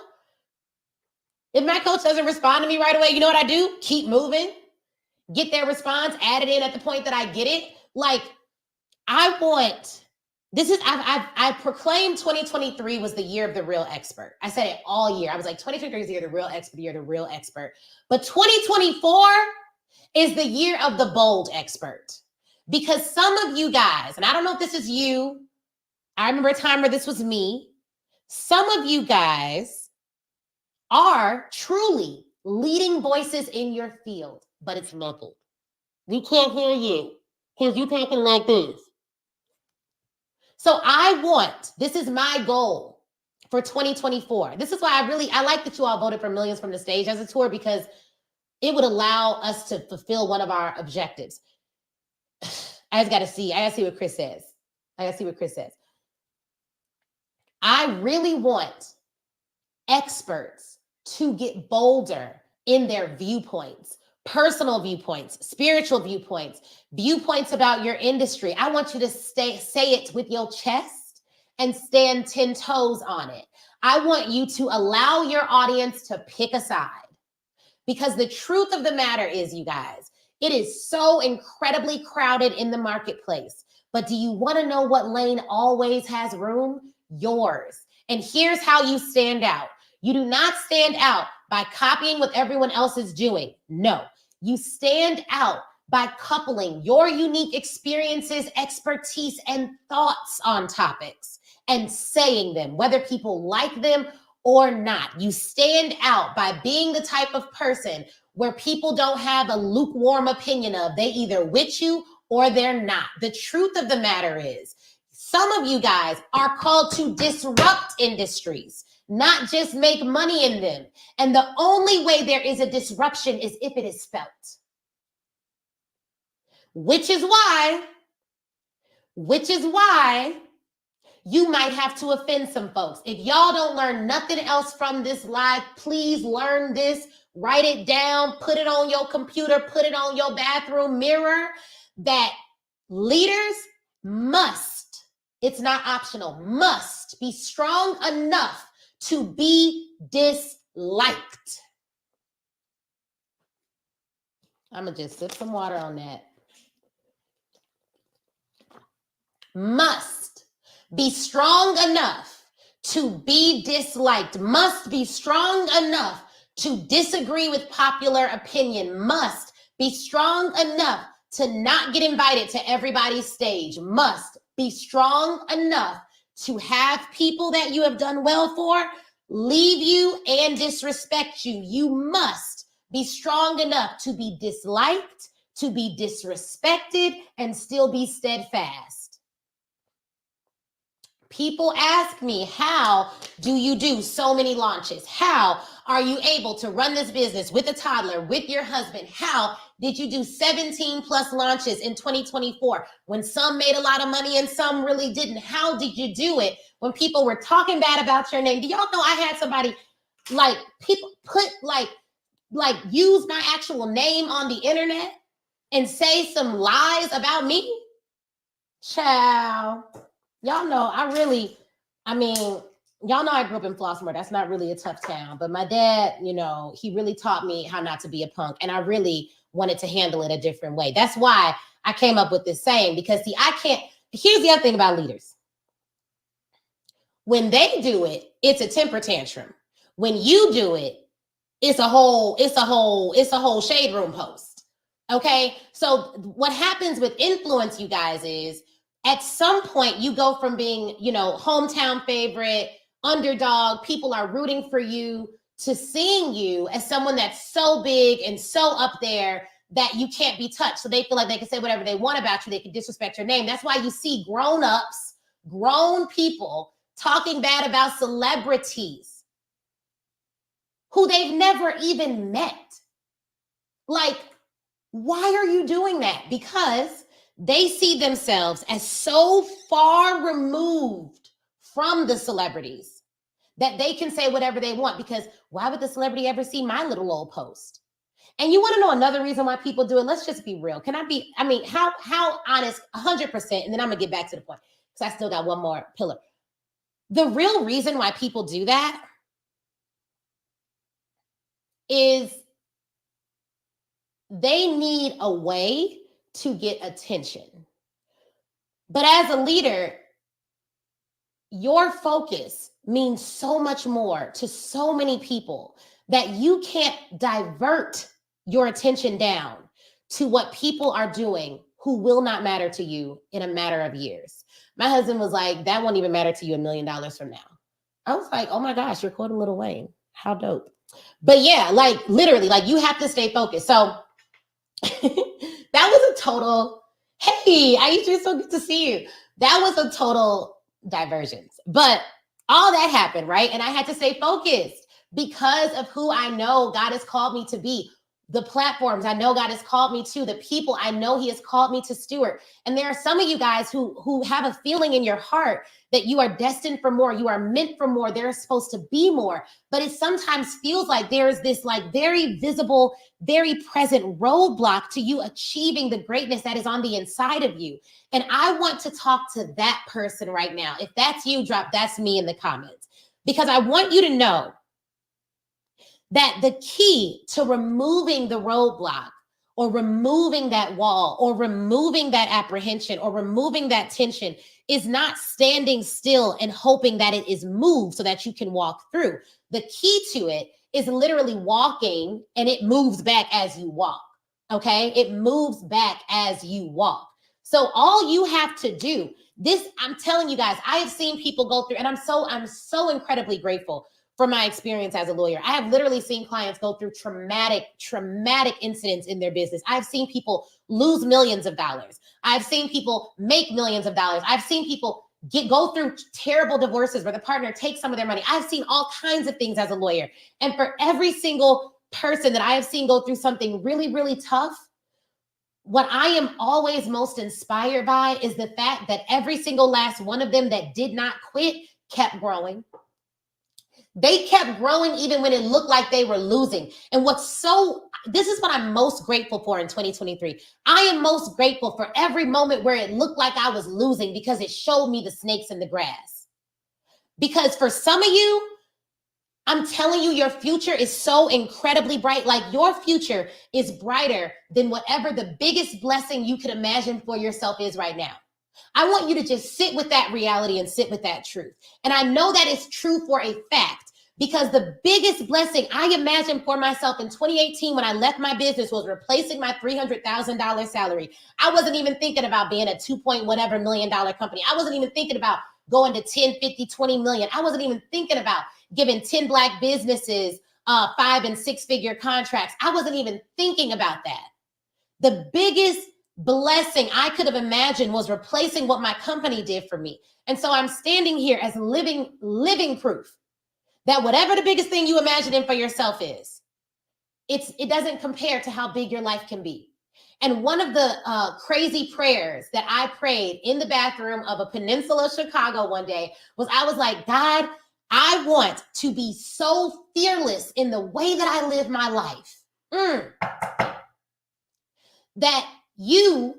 Speaker 1: If my coach doesn't respond to me right away, you know what I do? Keep moving, get their response, add it in at the point that I get it. Like, I proclaimed 2023 was the year of the real expert. I said it all year. I was like, 2023 is the year of the real expert, the year of the real expert. But 2024 is the year of the bold expert. Because some of you guys, and I don't know if this is you, I remember a time where this was me, some of you guys are truly leading voices in your field, but it's muffled. We can't hear you because you're talking like this. So this is my goal for 2024. This is why I like that you all voted for Millions from the Stage as a tour, because it would allow us to fulfill one of our objectives. I gotta see what Chris says. I really want experts to get bolder in their viewpoints, personal viewpoints, spiritual viewpoints, viewpoints about your industry. I want you to say it with your chest and stand 10 toes on it. I want you to allow your audience to pick a side. Because the truth of the matter is, you guys, it is so incredibly crowded in the marketplace. But do you want to know what lane always has room? Yours. And here's how you stand out. You do not stand out by copying what everyone else is doing. No, you stand out by coupling your unique experiences, expertise, and thoughts on topics and saying them, whether people like them or not. You stand out by being the type of person where people don't have a lukewarm opinion of. They either with you or they're not. The truth of the matter is, some of you guys are called to disrupt industries, not just make money in them. And the only way there is a disruption is if it is felt. Which is why you might have to offend some folks. If y'all don't learn nothing else from this live, please learn this, write it down, put it on your computer, put it on your bathroom mirror, that leaders must, it's not optional, must be strong enough to be disliked. I'm going to just sip some water on that. Must be strong enough to be disliked, must be strong enough to disagree with popular opinion, must be strong enough to not get invited to everybody's stage, must be strong enough to have people that you have done well for leave you and disrespect you. You must be strong enough to be disliked, to be disrespected, and still be steadfast. People ask me, how do you do so many launches? How are you able to run this business with a toddler, with your husband? How did you do 17 plus launches in 2024 when some made a lot of money and some really didn't? How did you do it when people were talking bad about your name. Do y'all know I had somebody, like, people put like use my actual name on the internet and say some lies about me? Child, y'all know y'all know I grew up in Flossmoor. That's not really a tough town. But my dad, he really taught me how not to be a punk. And I really wanted to handle it a different way. That's why I came up with this saying, because here's the other thing about leaders. When they do it, it's a temper tantrum. When you do it, it's a whole shade room post. Okay. So what happens with influence, you guys, is at some point you go from being, hometown favorite, underdog, people are rooting for you, to seeing you as someone that's so big and so up there that you can't be touched. So they feel like they can say whatever they want about you. They can disrespect your name. That's why you see grown-ups, grown people talking bad about celebrities who they've never even met. Like, why are you doing that? Because they see themselves as so far removed from the celebrities that they can say whatever they want, because why would the celebrity ever see my little old post? And you want to know another reason why people do it? Let's just be real. How honest? 100%. And then I'm going to get back to the point, because I still got one more pillar. The real reason why people do that is they need a way to get attention. But as a leader, your focus means so much more to so many people that you can't divert your attention down to what people are doing who will not matter to you in a matter of years. My husband was like, that won't even matter to you $1 million from now. I was like, oh my gosh, you're quoting Lil Wayne. How dope. But yeah, like literally, like you have to stay focused. So that was a total, hey, Aisha, it's so good to see you. That was a total diversion. But all that happened, right? And I had to stay focused because of who I know God has called me to be, the platforms I know God has called me to, the people I know he has called me to steward. And there are some of you guys who have a feeling in your heart that you are destined for more. You are meant for more. There's supposed to be more. But it sometimes feels like there is this like very visible, very present roadblock to you achieving the greatness that is on the inside of you. And I want to talk to that person right now. If that's you, drop that's me in the comments, because I want you to know that the key to removing the roadblock, or removing that wall, or removing that apprehension, or removing that tension is not standing still and hoping that it is moved so that you can walk through. The key to it is literally walking, and it moves back as you walk. Okay? It moves back as you walk. So all you have to do, I'm telling you guys, I have seen people go through, and I'm so incredibly grateful for my experience as a lawyer. I have literally seen clients go through traumatic incidents in their business. I've seen people lose millions of dollars. I've seen people make millions of dollars. I've seen people go through terrible divorces where the partner takes some of their money. I've seen all kinds of things as a lawyer. And for every single person that I have seen go through something really, really tough, what I am always most inspired by is the fact that every single last one of them that did not quit kept growing. They kept growing even when it looked like they were losing. And this is what I'm most grateful for in 2023. I am most grateful for every moment where it looked like I was losing, because it showed me the snakes in the grass. Because for some of you, I'm telling you, your future is so incredibly bright. Like, your future is brighter than whatever the biggest blessing you could imagine for yourself is right now. I want you to just sit with that reality and sit with that truth. And I know that is true for a fact, because the biggest blessing I imagined for myself in 2018 when I left my business was replacing my $300,000 salary. I wasn't even thinking about being a $2.whatever million company. I wasn't even thinking about going to 10, 50, 20 million. I wasn't even thinking about giving 10 Black businesses 5 and 6 figure contracts. I wasn't even thinking about that. The biggest blessing I could have imagined was replacing what my company did for me. And so I'm standing here as living proof that whatever the biggest thing you imagine for yourself is, it doesn't compare to how big your life can be. And one of the crazy prayers that I prayed in the bathroom of a Peninsula Chicago one day was, I was like, God, I want to be so fearless in the way that I live my life. That you,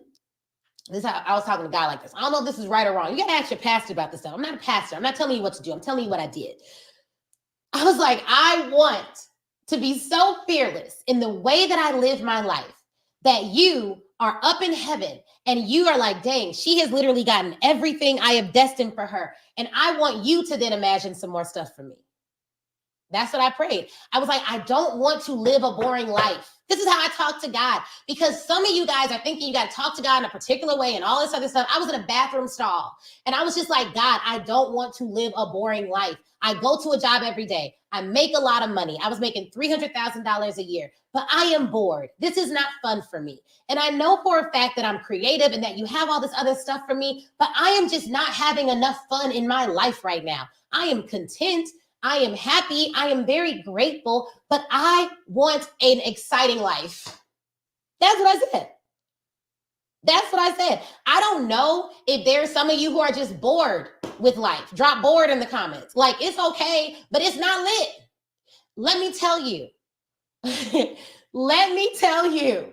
Speaker 1: this is how I was talking to God like this. I don't know if this is right or wrong. You got to ask your pastor about this stuff. I'm not a pastor. I'm not telling you what to do. I'm telling you what I did. I was like, I want to be so fearless in the way that I live my life that you are up in heaven and you are like, dang, she has literally gotten everything I have destined for her. And I want you to then imagine some more stuff for me. That's what I prayed. I was like, I don't want to live a boring life. This is how I talk to God, because some of you guys are thinking you got to talk to God in a particular way and all this other stuff. I was in a bathroom stall and I was just like, God, I don't want to live a boring life. I go to a job every day. I make a lot of money. I was making $300,000 a year, but I am bored. This is not fun for me. And I know for a fact that I'm creative and that you have all this other stuff for me, but I am just not having enough fun in my life right now. I am content. I am happy. I am very grateful, but I want an exciting life. That's what I said. That's what I said. I don't know if there's some of you who are just bored with life. Drop bored in the comments. Like, it's okay, but it's not lit. Let me tell you. Let me tell you.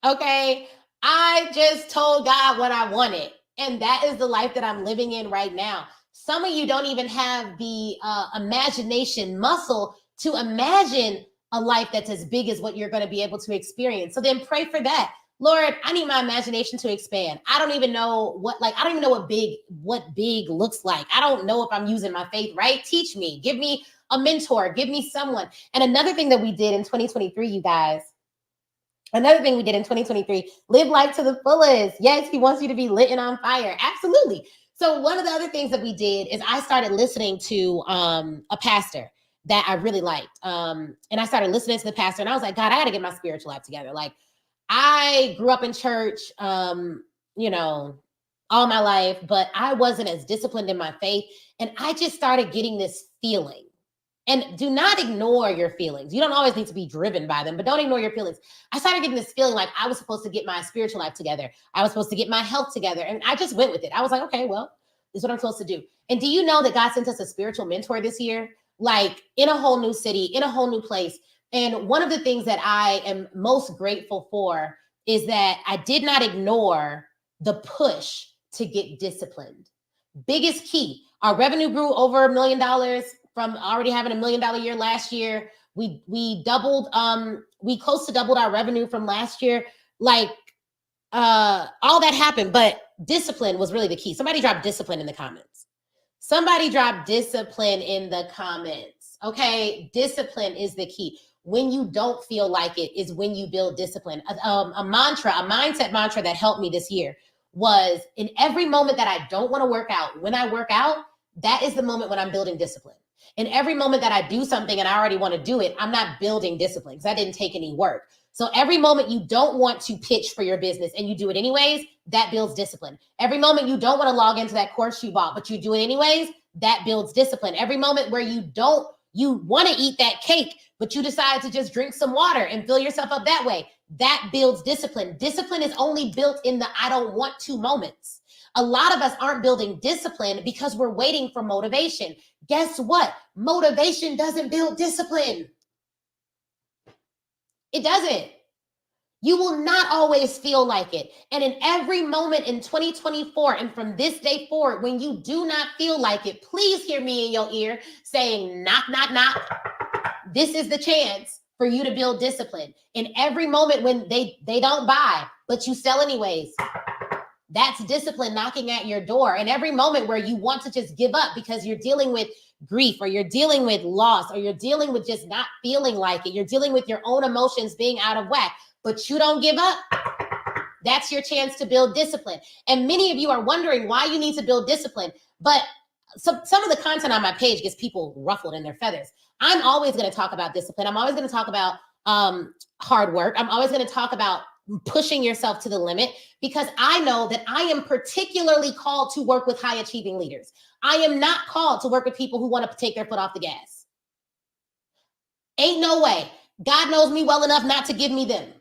Speaker 1: Okay. I just told God what I wanted. And that is the life that I'm living in right now. Some of you don't even have the imagination muscle to imagine a life that's as big as what you're going to be able to experience. So then pray for that. Lord, I need my imagination to expand. I don't even know what big looks like. I don't know if I'm using my faith right. Teach me, give me a mentor, give me someone. And another thing that we did in 2023, you guys, live life to the fullest. Yes, he wants you to be lit and on fire. Absolutely. So one of the other things that we did is I started listening to a pastor that I really liked. And I started listening to the pastor and I was like, God, I got to get my spiritual life together. Like, I grew up in church, you know, all my life, but I wasn't as disciplined in my faith. And I just started getting this feeling. And do not ignore your feelings. You don't always need to be driven by them, but don't ignore your feelings. I started getting this feeling like I was supposed to get my spiritual life together. I was supposed to get my health together. And I just went with it. I was like, okay, well, this is what I'm supposed to do. And do you know that God sent us a spiritual mentor this year? Like, in a whole new city, in a whole new place. And one of the things that I am most grateful for is that I did not ignore the push to get disciplined. Biggest key. Our revenue grew over $1 million from already having $1 million year last year. We doubled, we close to doubled our revenue from last year. Like, all that happened, but discipline was really the key. Somebody dropped discipline in the comments. Somebody dropped discipline in the comments. Okay, discipline is the key. When you don't feel like it is when you build discipline. A mindset mantra that helped me this year was, in every moment that I don't want to work out, when I work out, that is the moment when I'm building discipline. In every moment that I do something and I already want to do it, I'm not building discipline because I didn't take any work. So every moment you don't want to pitch for your business and you do it anyways, that builds discipline. Every moment you don't want to log into that course you bought, but you do it anyways, that builds discipline. Every moment where you want to eat that cake, but you decide to just drink some water and fill yourself up that way, that builds discipline. Discipline is only built in the I don't want to moments. A lot of us aren't building discipline because we're waiting for motivation. Guess what? Motivation doesn't build discipline. It doesn't. You will not always feel like it. And in every moment in 2024 and from this day forward, when you do not feel like it, please hear me in your ear saying, knock, knock, knock. This is the chance for you to build discipline. In every moment when they don't buy, but you sell anyways, that's discipline knocking at your door. And every moment where you want to just give up because you're dealing with grief or you're dealing with loss or you're dealing with just not feeling like it, you're dealing with your own emotions being out of whack, but you don't give up, that's your chance to build discipline. And many of you are wondering why you need to build discipline. But some of the content on my page gets people ruffled in their feathers. I'm always going to talk about discipline. I'm always going to talk about hard work. I'm always going to talk about pushing yourself to the limit, because I know that I am particularly called to work with high achieving leaders. I am not called to work with people who want to take their foot off the gas. Ain't no way. God knows me well enough not to give me them.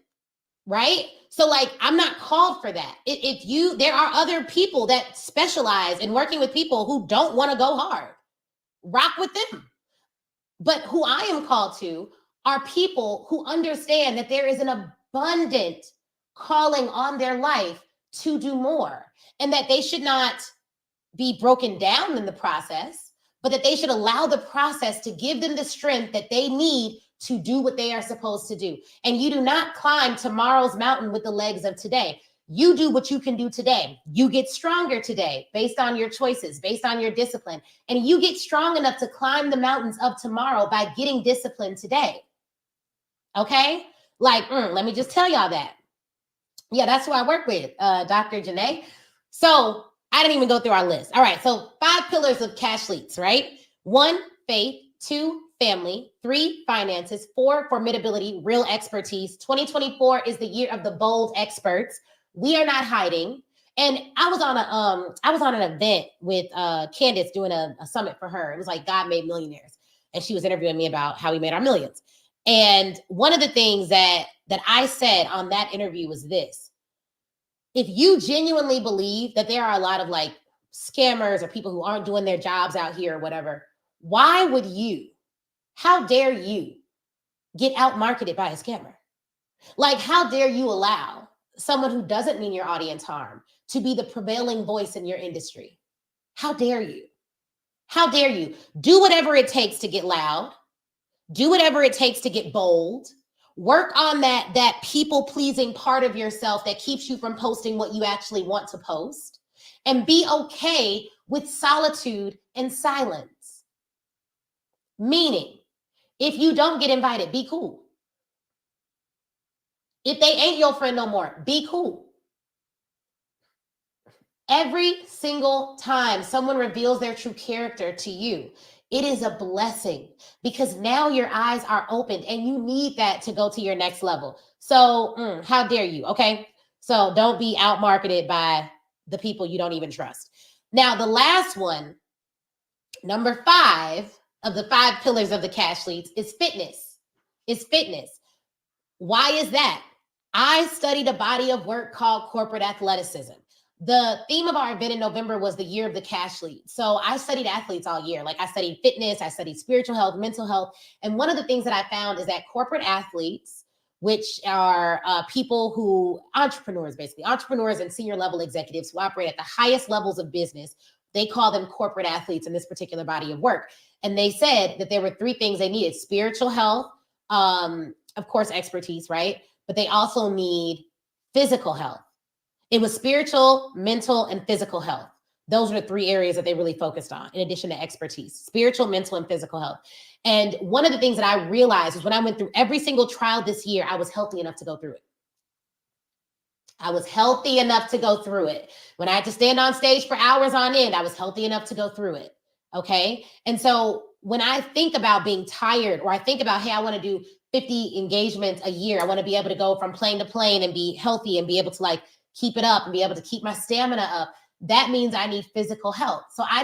Speaker 1: right? So like, I'm not called for that. There are other people that specialize in working with people who don't want to go hard. Rock with them. But who I am called to are people who understand that there is an abundant calling on their life to do more, and that they should not be broken down in the process, but that they should allow the process to give them the strength that they need to do what they are supposed to do. And you do not climb tomorrow's mountain with the legs of today. You do what you can do today. You get stronger today based on your choices, based on your discipline. And you get strong enough to climb the mountains of tomorrow by getting disciplined today. Okay? Like, let me just tell y'all that. Yeah, that's who I work with, Dr. Janae. So I didn't even go through our list. All right, so 5 pillars of cash leads, right? 1, faith. 2, family. 3, finances. 4, formidability, real expertise. 2024 is the year of the bold experts. We are not hiding. And I was on an event with Candace doing a summit for her. It was like God Made Millionaires. And she was interviewing me about how we made our millions. And one of the things that I said on that interview was this: if you genuinely believe that there are a lot of like scammers or people who aren't doing their jobs out here or whatever, why would you, how dare you get out marketed by a scammer? Like, how dare you allow someone who doesn't mean your audience harm to be the prevailing voice in your industry? How dare you? How dare you? Do whatever it takes to get loud. Do whatever it takes to get bold. Work on that people-pleasing part of yourself that keeps you from posting what you actually want to post. And be okay with solitude and silence. Meaning, if you don't get invited, be cool. If they ain't your friend no more, be cool. Every single time someone reveals their true character to you, it is a blessing, because now your eyes are opened and you need that to go to your next level. So how dare you? Okay. So don't be out marketed by the people you don't even trust. Now, the last one, number 5 of the 5 pillars of the cash leads, is fitness. Why is that? I studied a body of work called corporate athleticism. The theme of our event in November was the year of the cash lead. So I studied athletes all year. Like, I studied fitness, I studied spiritual health, mental health. And one of the things that I found is that corporate athletes, which are people who, entrepreneurs and senior level executives who operate at the highest levels of business, they call them corporate athletes in this particular body of work. And they said that there were 3 things they needed: spiritual health, of course, expertise, right? But they also need physical health. It was spiritual, mental, and physical health. Those are the 3 areas that they really focused on, in addition to expertise: spiritual, mental, and physical health. And one of the things that I realized was when I went through every single trial this year, I was healthy enough to go through it. When I had to stand on stage for hours on end, I was healthy enough to go through it. Okay. And so when I think about being tired, or I think about, hey, I want to do 50 engagements a year, I want to be able to go from plane to plane and be healthy and be able to like keep it up and be able to keep my stamina up. That means I need physical health. So I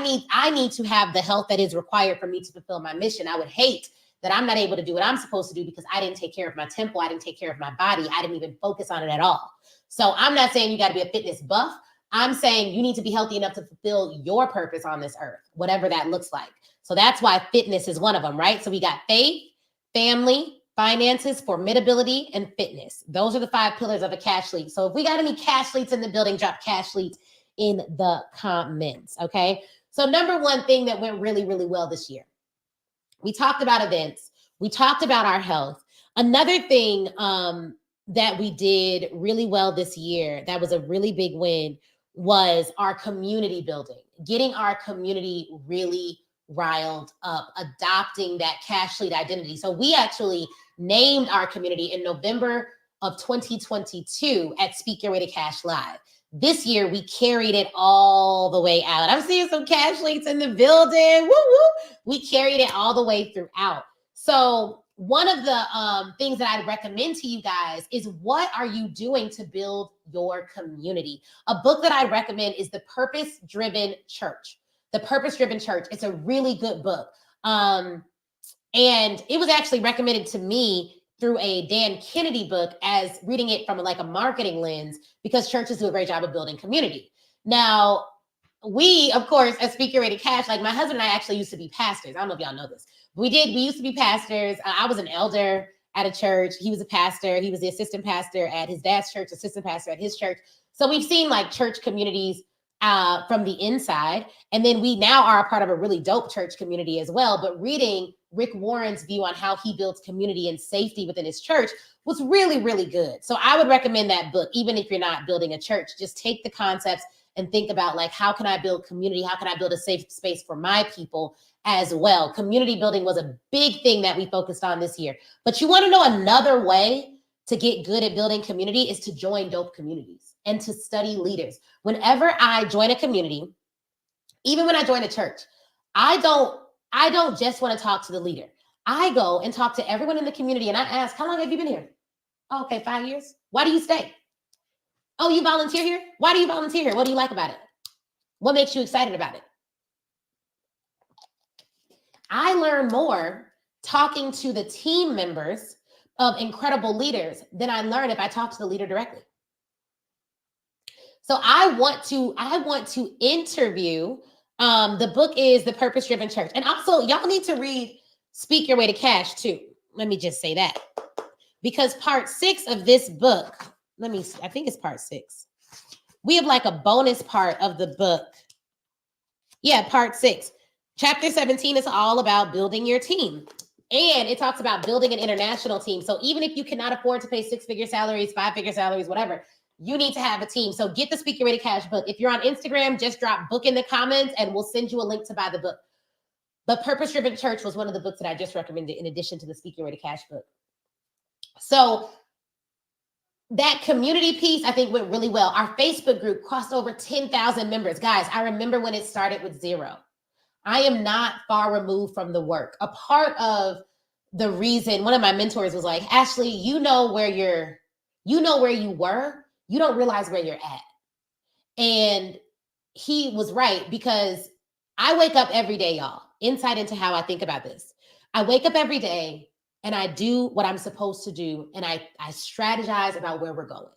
Speaker 1: need to have the health that is required for me to fulfill my mission. I would hate that I'm not able to do what I'm supposed to do because I didn't take care of my temple. I didn't take care of my body. I didn't even focus on it at all. So I'm not saying you got to be a fitness buff. I'm saying you need to be healthy enough to fulfill your purpose on this earth, whatever that looks like. So that's why fitness is one of them, right? So we got faith, family, finances, formidability, and fitness. Those are the 5 pillars of a cash lead. So if we got any cash leads in the building, drop cash leads in the comments, okay? So number 1 thing that went really, really well this year, we talked about events. We talked about our health. Another thing that we did really well this year, that was a really big win, was our community building, getting our community really riled up, adopting that cash lead identity. So we actually named our community in November of 2022 at Speak Your Way to Cash Live. This year, we carried it all the way out. I'm seeing some cash leads in the building. Woo, woo. We carried it all the way throughout. So one of the things that I'd recommend to you guys is, what are you doing to build your community? A book that I recommend is The Purpose-Driven Church. The Purpose-Driven Church. It's a really good book. And it was actually recommended to me through a Dan Kennedy book as reading it from like a marketing lens, because churches do a great job of building community. Now, we, of course, as Speak Your Way to Cash, like my husband and I actually used to be pastors. I don't know if y'all know this. We used to be pastors. I was an elder at a church. He was a pastor. He was the assistant pastor at his dad's church, assistant pastor at his church. So we've seen like church communities from the inside. And then we now are a part of a really dope church community as well. But reading Rick Warren's view on how he builds community and safety within his church was really, really good. So I would recommend that book, even if you're not building a church. Just take the concepts and think about like, how can I build community? How can I build a safe space for my people as well? Community building was a big thing that we focused on this year. But you want to know another way to get good at building community is to join dope communities and to study leaders. Whenever I join a community, even when I join a church, I don't just want to talk to the leader. I go and talk to everyone in the community and I ask, how long have you been here? Oh, okay, 5 years. Why do you stay? Oh, you volunteer here? Why do you volunteer here? What do you like about it? What makes you excited about it? I learn more talking to the team members of incredible leaders than I learn if I talk to the leader directly. So I want to interview. The book is The Purpose Driven Church. And also, y'all need to read Speak Your Way to Cash too. Let me just say that. Because part 6 of this book, let me see, I think it's part 6. We have like a bonus part of the book. Yeah, part 6. Chapter 17 is all about building your team. And it talks about building an international team. So even if you cannot afford to pay 6-figure salaries, 5-figure salaries, whatever, you need to have a team. So get the Speak Your Way to Cash book. If you're on Instagram, just drop book in the comments and we'll send you a link to buy the book. The Purpose Driven Church was one of the books that I just recommended in addition to the Speak Your Way to Cash book. So that community piece, I think, went really well. Our Facebook group crossed over 10,000 members. Guys, I remember when it started with 0. I am not far removed from the work. A part of the reason, one of my mentors was like, Ashley, you know where you were, you don't realize where you're at. And he was right, because I wake up every day, y'all. Insight into how I think about this. I wake up every day and I do what I'm supposed to do, and I strategize about where we're going.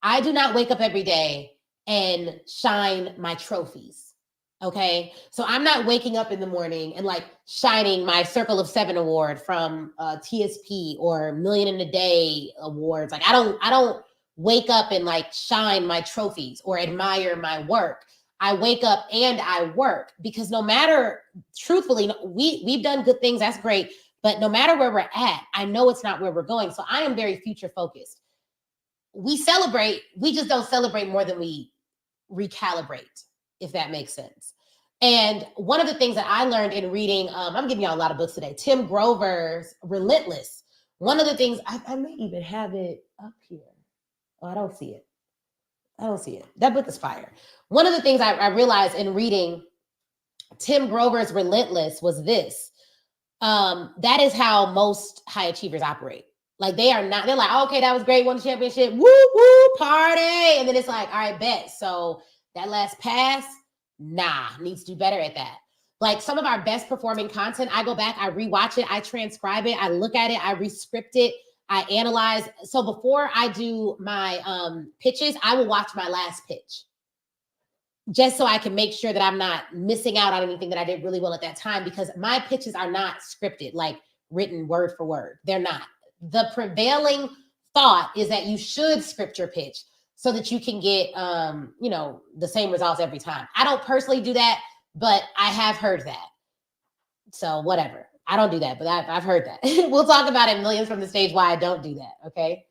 Speaker 1: I do not wake up every day and shine my trophies. Okay. So I'm not waking up in the morning and like shining my Circle of 7 award from TSP or Million in a Day awards. Like I don't wake up and like shine my trophies or admire my work. I wake up and I work, because no matter, truthfully, we've done good things. That's great. But no matter where we're at, I know it's not where we're going. So I am very future focused. We celebrate, we just don't celebrate more than we recalibrate, if that makes sense. And one of the things that I learned in reading, I'm giving y'all a lot of books today, Tim Grover's Relentless. One of the things, I may even have it up here. Oh, I don't see it. That book is fire. One of the things I realized in reading Tim Grover's Relentless was this. That is how most high achievers operate. Like they're like, oh, okay, that was great, won the championship, woo, woo, party. And then it's like, all right, bet. So that last pass, needs to do better at that. Like some of our best performing content, I go back, I rewatch it, I transcribe it, I look at it, I rescript it, I analyze. So before I do my pitches, I will watch my last pitch, just so I can make sure that I'm not missing out on anything that I did really well at that time, because my pitches are not scripted, like written word for word. They're not. The prevailing thought is that you should script your pitch so that you can get, the same results every time. I don't personally do that, but I have heard that. So whatever. I don't do that, but I've heard that. We'll talk about it Millions from the Stage why I don't do that. Okay.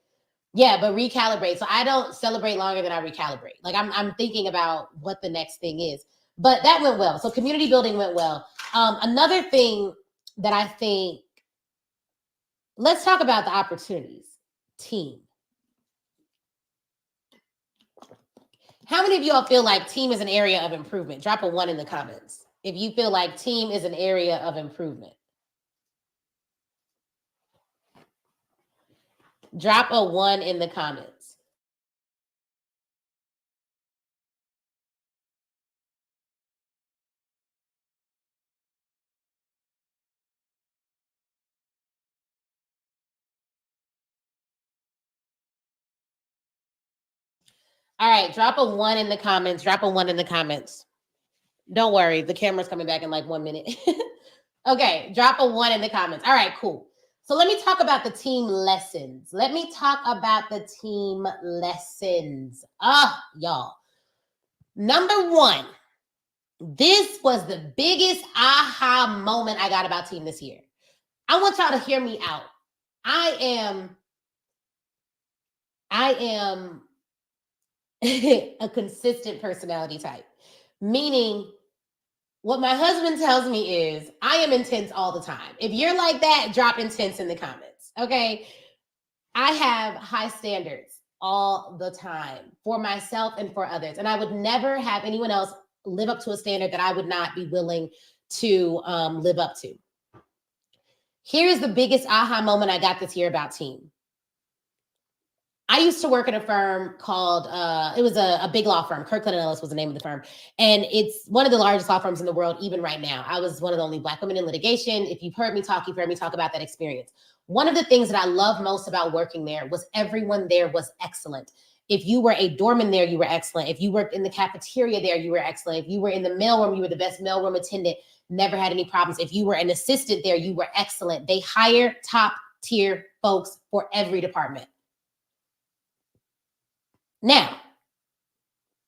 Speaker 1: Yeah, but recalibrate. So I don't celebrate longer than I recalibrate. Like I'm thinking about what the next thing is. But that went well. So community building went well. Another thing that I think, let's talk about the opportunities. Team. How many of y'all feel like team is an area of improvement? Drop a 1 in the comments if you feel like team is an area of improvement. Drop a 1 in the comments. All right, drop a 1 in the comments. Drop a 1 in the comments. Don't worry, the camera's coming back in like 1 minute. Okay, drop a 1 in the comments. All right, cool. So let me talk about the team lessons. Let me talk about the team lessons. Y'all. Number 1, this was the biggest aha moment I got about team this year. I want y'all to hear me out. I am a consistent personality type, meaning what my husband tells me is I am intense all the time. If you're like that, drop intense in the comments. Okay. I have high standards all the time for myself and for others. And I would never have anyone else live up to a standard that I would not be willing to live up to. Here's the biggest aha moment I got this year about team. I used to work at a firm called, it was a big law firm. Kirkland & Ellis was the name of the firm. And it's one of the largest law firms in the world, even right now. I was one of the only Black women in litigation. If you've heard me talk, you've heard me talk about that experience. One of the things that I love most about working there was everyone there was excellent. If you were a doorman there, you were excellent. If you worked in the cafeteria there, you were excellent. If you were in the mailroom, you were the best mailroom attendant, never had any problems. If you were an assistant there, you were excellent. They hire top tier folks for every department. Now,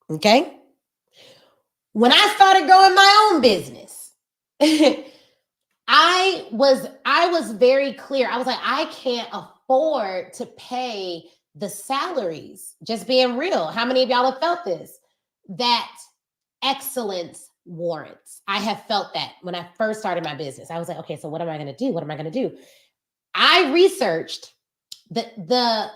Speaker 1: okay, when I started growing my own business, I was very clear. I was like, I can't afford to pay the salaries, just being real. How many of y'all have felt this? That excellence warrants. I have felt that when I first started my business. I was like, okay, so what am I going to do? What am I going to do? I researched the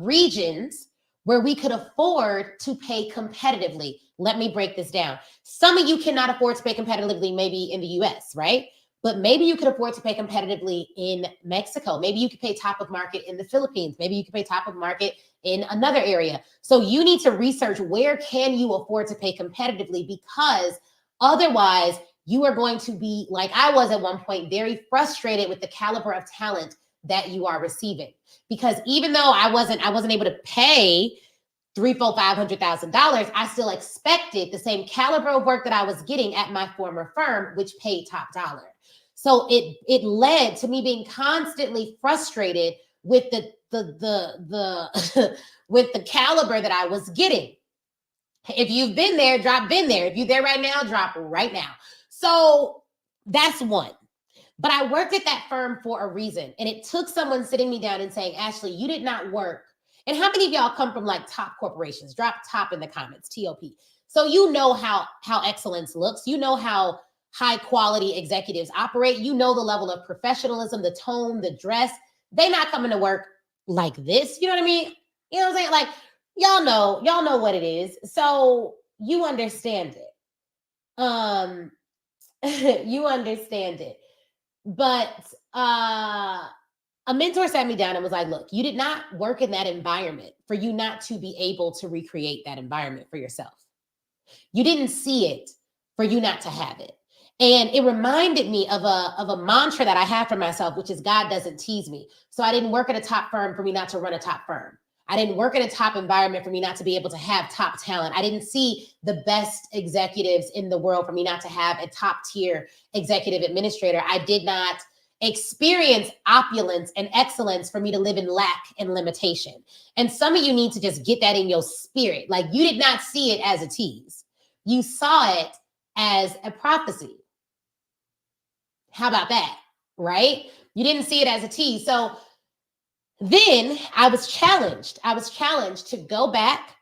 Speaker 1: regions where we could afford to pay competitively. Let me break this down. Some of you cannot afford to pay competitively, maybe in the US, right? But maybe you could afford to pay competitively in Mexico. Maybe you could pay top of market in the Philippines. Maybe you could pay top of market in another area. So you need to research where can you afford to pay competitively, because otherwise you are going to be, like I was at one point, very frustrated with the caliber of talent that you are receiving. Because even though I wasn't able to pay $300,000-$500,000, I still expected the same caliber of work that I was getting at my former firm, which paid top dollar. So it led to me being constantly frustrated with the with the caliber that I was getting. If you've been there, drop been there. If you're there right now, drop right now. So that's one. But I worked at that firm for a reason. And it took someone sitting me down and saying, Ashley, you did not work. And how many of y'all come from like top corporations? Drop top in the comments, TOP. So you know how excellence looks. You know how high quality executives operate. You know the level of professionalism, the tone, the dress. They not coming to work like this. You know what I mean? You know what I'm saying? Like, y'all know what it is. So you understand it. You understand it. But a mentor sat me down and was like, look, you did not work in that environment for you not to be able to recreate that environment for yourself. You didn't see it for you not to have it. And it reminded me of a mantra that I have for myself, which is God doesn't tease me. So I didn't work at a top firm for me not to run a top firm. I didn't work in a top environment for me not to be able to have top talent. I didn't see the best executives in the world for me not to have a top tier executive administrator. I did not experience opulence and excellence for me to live in lack and limitation. And some of you need to just get that in your spirit. Like, you did not see it as a tease. You saw it as a prophecy. How about that? Right? You didn't see it as a tease. So then I was challenged. To go back,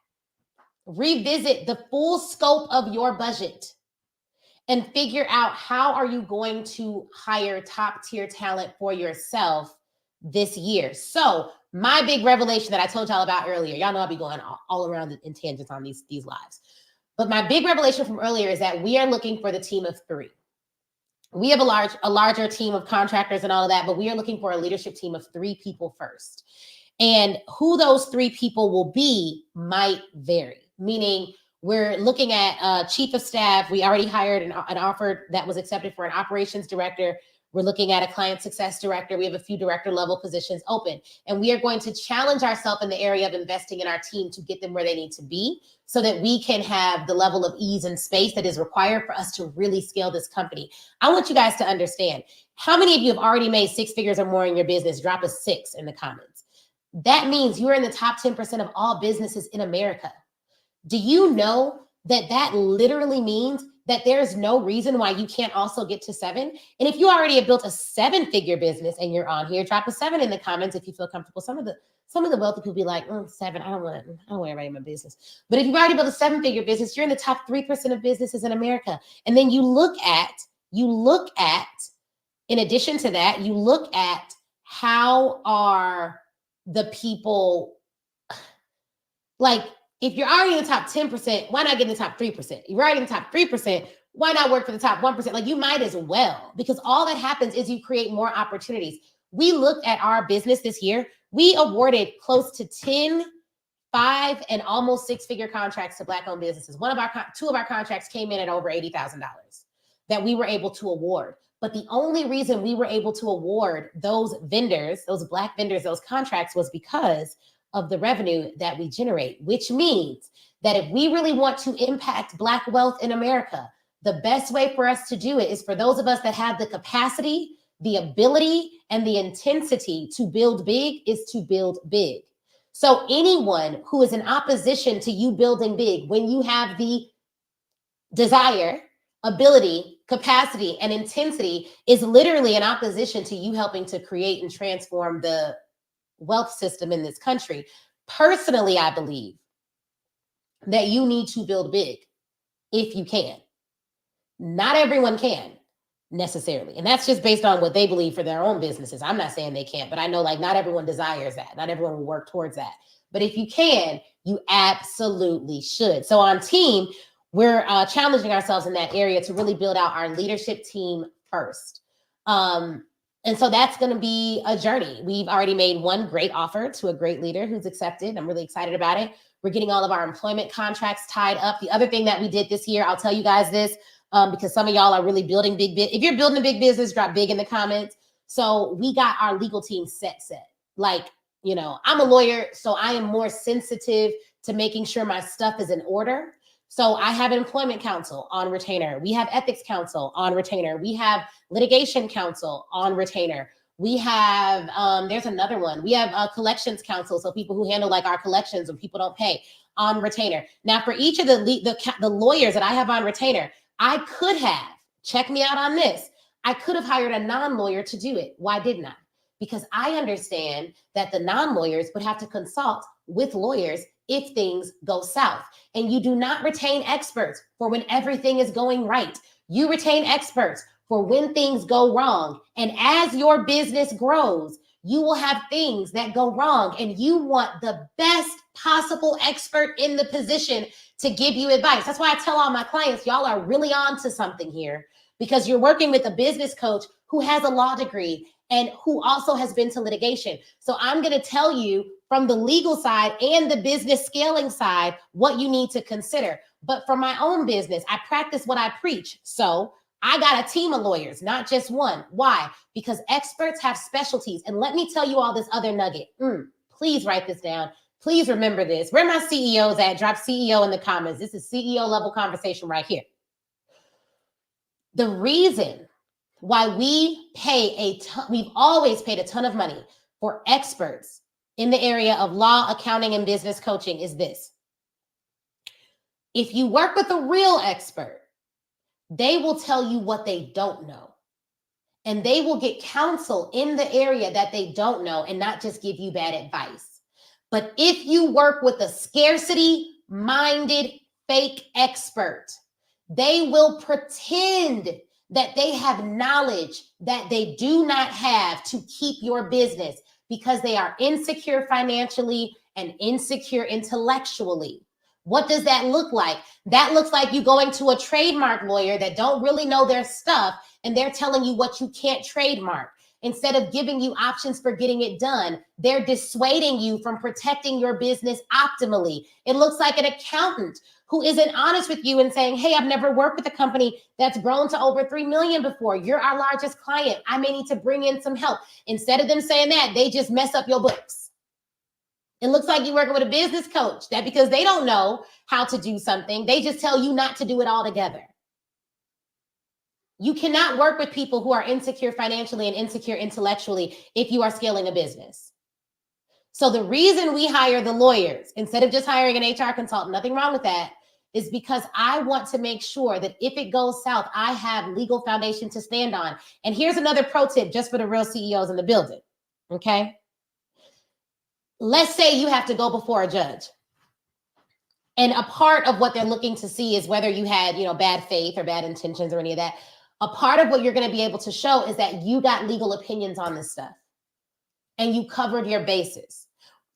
Speaker 1: revisit the full scope of your budget, and figure out how are you going to hire top tier talent for yourself this year. So my big revelation that I told y'all about earlier, y'all know I'll be going all around in tangents on these lives. But my big revelation from earlier is that we are looking for the team of 3. We have a larger team of contractors and all of that, but we are looking for a leadership team of 3 people first. And who those 3 people will be might vary, meaning we're looking at chief of staff. We already hired and offered that was accepted for an operations director. We're looking at a client success director. We have a few director level positions open, and we are going to challenge ourselves in the area of investing in our team to get them where they need to be so that we can have the level of ease and space that is required for us to really scale this company. I want you guys to understand, how many of you have already made 6 figures or more in your business? Drop a 6 in the comments. That means you're in the top 10% of all businesses in America. Do you know that that literally means that there's no reason why you can't also get to 7? And if you already have built a 7-figure business and you're on here, drop a 7 in the comments if you feel comfortable. Some of the wealthy people be like, 7, I don't want everybody in my business. But if you've already built a 7-figure business, you're in the top 3% of businesses in America. And then you look at, in addition to that, you look at how are the people, like, if you're already in the top 10%, why not get in the top 3%? You're already in the top 3%, why not work for the top 1%? Like, you might as well, because all that happens is you create more opportunities. We looked at our business this year. We awarded close to 10, 5, and almost 6-figure contracts to Black-owned businesses. 2 of our contracts came in at over $80,000 that we were able to award. But the only reason we were able to award those vendors, those Black vendors, those contracts was because of the revenue that we generate, which means that if we really want to impact Black wealth in America, the best way for us to do it is for those of us that have the capacity, the ability, and the intensity to build big is to build big. So anyone who is in opposition to you building big, when you have the desire, ability, capacity, and intensity, is literally in opposition to you helping to create and transform the wealth system in this country. Personally, I believe that you need to build big if you can. Not everyone can necessarily. And that's just based on what they believe for their own businesses. I'm not saying they can't, but I know, like, not everyone desires that. Not everyone will work towards that. But if you can, you absolutely should. So on team, we're challenging ourselves in that area to really build out our leadership team first. And so that's going to be a journey. We've already made one great offer to a great leader who's accepted. I'm really excited about it. We're getting all of our employment contracts tied up. The other thing that we did this year, I'll tell you guys this, because some of y'all are really building big. If you're building a big business, drop big in the comments. So we got our legal team set. Like, I'm a lawyer, so I am more sensitive to making sure my stuff is in order. So I have an employment counsel on retainer. We have ethics counsel on retainer. We have litigation counsel on retainer. We have, there's another one. We have collections counsel. So people who handle, like, our collections when people don't pay, on retainer. Now, for each of the lawyers that I have on retainer, I could have, check me out on this, I could have hired a non-lawyer to do it. Why didn't I? Because I understand that the non-lawyers would have to consult with lawyers if things go south. And you do not retain experts for when everything is going right. You retain experts for when things go wrong. And as your business grows, you will have things that go wrong, and you want the best possible expert in the position to give you advice. That's why I tell all my clients, y'all are really on to something here, because you're working with a business coach who has a law degree and who also has been to litigation. So I'm going to tell you from the legal side and the business scaling side what you need to consider. But for my own business, I practice what I preach. So I got a team of lawyers, not just one. Why? Because experts have specialties. And let me tell you all this other nugget. Please write this down. Please remember this. Where my CEOs at? Drop CEO in the comments. This is CEO level conversation right here. The reason why we pay we've always paid a ton of money for experts in the area of law, accounting, and business coaching is this. If you work with a real expert, they will tell you what they don't know. And they will get counsel in the area that they don't know and not just give you bad advice. But if you work with a scarcity-minded fake expert, they will pretend that they have knowledge that they do not have to keep your business because they are insecure financially and insecure intellectually. What does that look like? That looks like you going to a trademark lawyer that don't really know their stuff, and they're telling you what you can't trademark. Instead of giving you options for getting it done, they're dissuading you from protecting your business optimally. It looks like an accountant who isn't honest with you and saying, hey, I've never worked with a company that's grown to over 3 million before. You're our largest client. I may need to bring in some help. Instead of them saying that, they just mess up your books. It looks like you're working with a business coach that because they don't know how to do something, they just tell you not to do it altogether. You cannot work with people who are insecure financially and insecure intellectually if you are scaling a business. So the reason we hire the lawyers instead of just hiring an HR consultant, nothing wrong with that, is because I want to make sure that if it goes south, I have legal foundation to stand on. And here's another pro tip just for the real CEOs in the building, okay? Let's say you have to go before a judge. And a part of what they're looking to see is whether you had, bad faith or bad intentions or any of that. A part of what you're going to be able to show is that you got legal opinions on this stuff and you covered your bases.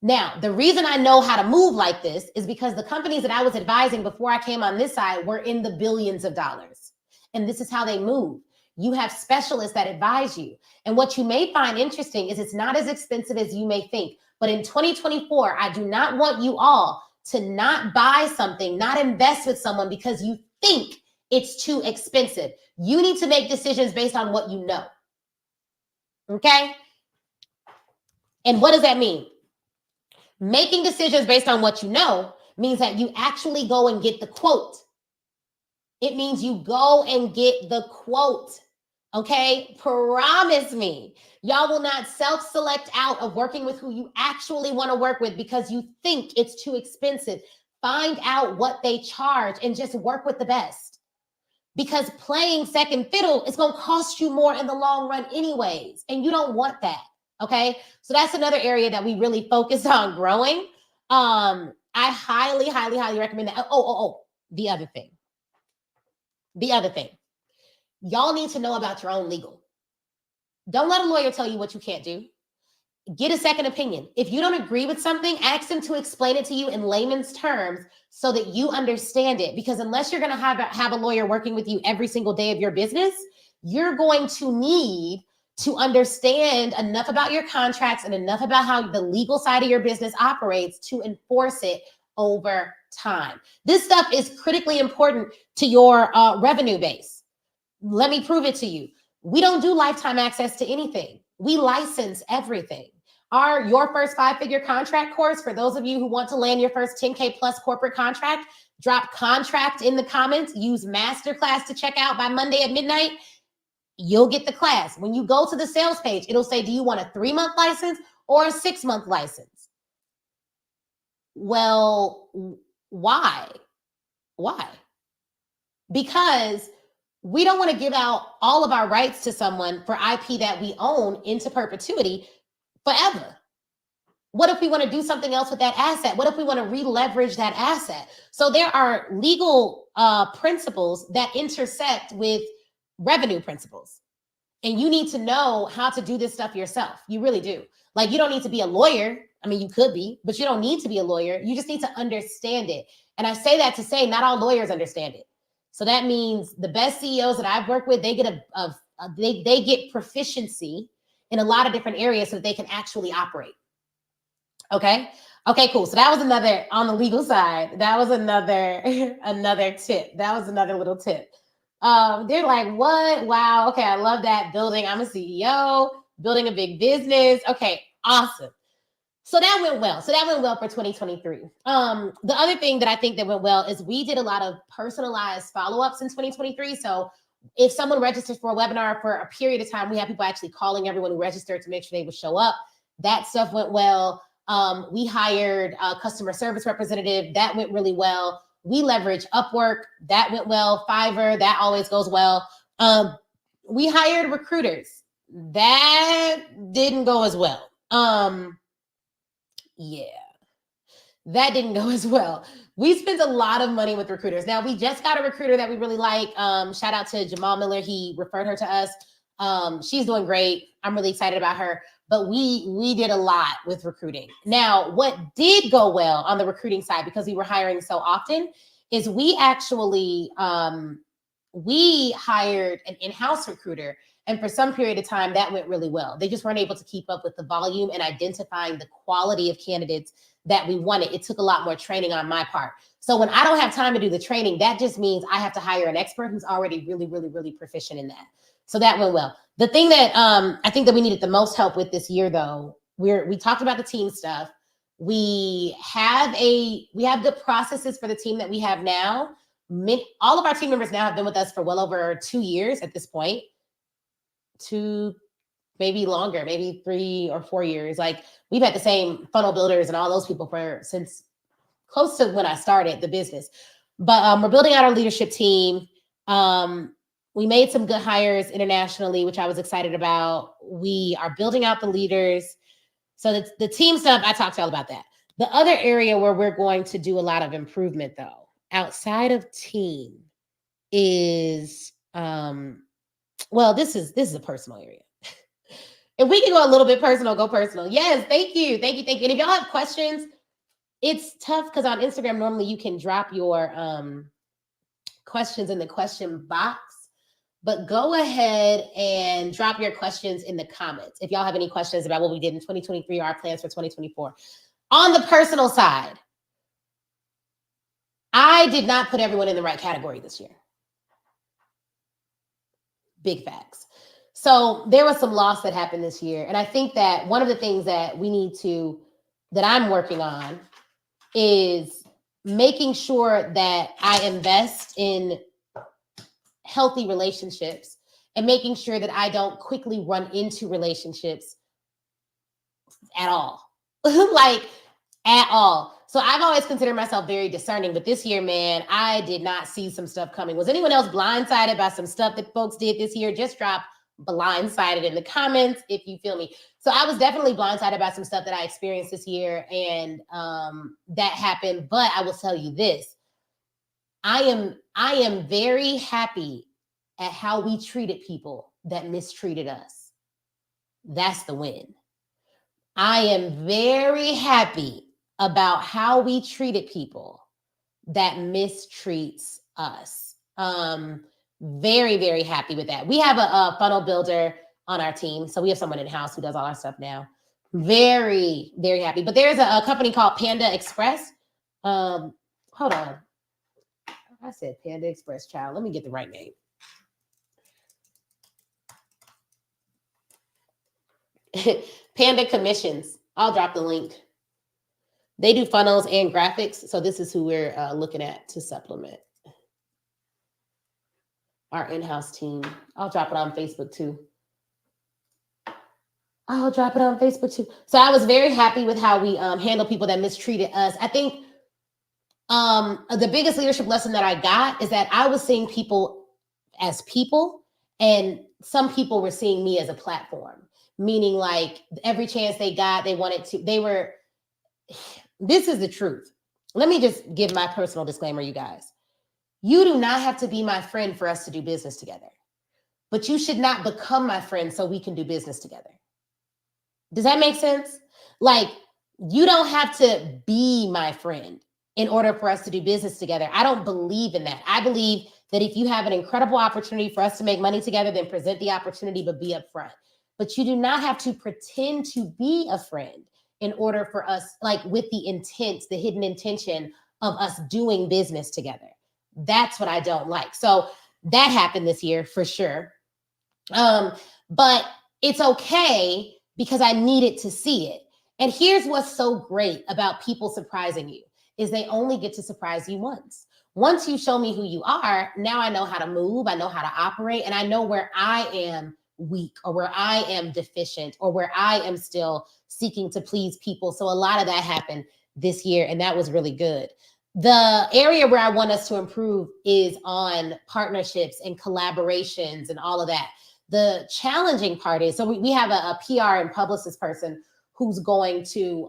Speaker 1: Now, the reason I know how to move like this is because the companies that I was advising before I came on this side were in the billions of dollars. And this is how they move. You have specialists that advise you. And what you may find interesting is it's not as expensive as you may think. But in 2024, I do not want you all to not buy something, not invest with someone because you think it's too expensive. You need to make decisions based on what you know. Okay? And what does that mean? Making decisions based on what you know means that you actually go and get the quote. It means you go and get the quote. Okay? Promise me. Y'all will not self-select out of working with who you actually want to work with because you think it's too expensive. Find out what they charge and just work with the best. Because playing second fiddle is going to cost you more in the long run anyways. And you don't want that. Okay. So that's another area that we really focus on growing. I highly, highly, highly recommend that. The other thing. Y'all need to know about your own legal. Don't let a lawyer tell you what you can't do. Get a second opinion. If you don't agree with something, ask them to explain it to you in layman's terms so that you understand it. Because unless you're going to have a lawyer working with you every single day of your business, you're going to need to understand enough about your contracts and enough about how the legal side of your business operates to enforce it over time. This stuff is critically important to your revenue base. Let me prove it to you. We don't do lifetime access to anything. We license everything. Your first 5-figure contract course, for those of you who want to land your first 10K plus corporate contract, drop contract in the comments, use masterclass to check out by Monday at midnight. You'll get the class. When you go to the sales page, it'll say, do you want a 3-month license or a 6-month license? Well, why? Because we don't want to give out all of our rights to someone for IP that we own into perpetuity forever. What if we want to do something else with that asset? What if we want to re-leverage that asset? So there are legal principles that intersect with revenue principles. And you need to know how to do this stuff yourself. You really do. Like, you don't need to be a lawyer. I mean, you could be, but you don't need to be a lawyer. You just need to understand it. And I say that to say not all lawyers understand it. So that means the best CEOs that I've worked with, they get they get proficiency in a lot of different areas so that they can actually operate. Okay, cool. So that was another, on the legal side, that was another tip. That was another little tip. They're like, what? Wow. Okay, I love that. I'm a CEO, building a big business. Okay, awesome. So that went well. For 2023. The other thing that I think that went well is we did a lot of personalized follow-ups in 2023. So if someone registers for a webinar for a period of time, we have people actually calling everyone who registered to make sure they would show up. That stuff went well. We hired a customer service representative. That went really well. We leveraged Upwork. That went well. Fiverr. That always goes well. We hired recruiters. That didn't go as well. Yeah, that didn't go as well. We spent a lot of money with recruiters. Now, we just got a recruiter that we really like. Shout out to Jamal Miller. He referred her to us. She's doing great. I'm really excited about her. But we did a lot with recruiting. Now, what did go well on the recruiting side, because we were hiring so often, is we actually we hired an in-house recruiter. And for some period of time, that went really well. They just weren't able to keep up with the volume and identifying the quality of candidates that we wanted. It took a lot more training on my part. So when I don't have time to do the training, that just means I have to hire an expert who's already really, really, really proficient in that. So that went well. The thing that I think that we needed the most help with this year, though, we talked about the team stuff. We have the processes for the team that we have now. All of our team members now have been with us for well over 2 years at this point. 2, maybe longer, maybe 3 or 4 years. Like, we've had the same funnel builders and all those people since close to when I started the business. But we're building out our leadership team. We made some good hires internationally, which I was excited about. We are building out the leaders. So the team stuff, I talked to y'all about that. The other area where we're going to do a lot of improvement, though, outside of team is, well, this is a personal area. If we can go a little bit personal, go personal. Yes, thank you. And if y'all have questions, it's tough because on Instagram, normally you can drop your questions in the question box, but go ahead and drop your questions in the comments. If y'all have any questions about what we did in 2023 or our plans for 2024. On the personal side, I did not put everyone in the right category this year. Big facts. So there was some loss that happened this year. And I think that one of the things that that I'm working on is making sure that I invest in healthy relationships and making sure that I don't quickly run into relationships at all. Like, at all. So I've always considered myself very discerning, but this year, man, I did not see some stuff coming. Was anyone else blindsided by some stuff that folks did this year? Just drop blindsided in the comments if you feel me. So I was definitely blindsided by some stuff that I experienced this year, and that happened. But I will tell you this: I am very happy at how we treated people that mistreated us. That's the win. I am very happy about how we treated people that mistreats us. Very, very happy with that. We have a funnel builder on our team. So we have someone in-house who does all our stuff now. Very, very happy. But there's a company called Panda Express. Hold on. I said Panda Express, child. Let me get the right name. Panda Commissions. I'll drop the link. They do funnels and graphics. So this is who we're looking at to supplement our in-house team. I'll drop it on Facebook too. So I was very happy with how we handle people that mistreated us. I think the biggest leadership lesson that I got is that I was seeing people as people, and some people were seeing me as a platform, meaning like every chance they got, this is the truth. Let me just give my personal disclaimer, you guys. You do not have to be my friend for us to do business together, but you should not become my friend so we can do business together. Does that make sense? Like, you don't have to be my friend in order for us to do business together. I don't believe in that. I believe that if you have an incredible opportunity for us to make money together, then present the opportunity, but be upfront. But you do not have to pretend to be a friend in order for us, like with the intent, the hidden intention of us doing business together. That's what I don't like. So that happened this year for sure. But it's okay because I needed to see it. And here's what's so great about people surprising you is they only get to surprise you once. Once you show me who you are, now I know how to move, I know how to operate, and I know where I am weak or where I am deficient or where I am still seeking to please people. So a lot of that happened this year, and that was really good. The area where I want us to improve is on partnerships and collaborations and all of that. The challenging part is, so we have a PR and publicist person who's going to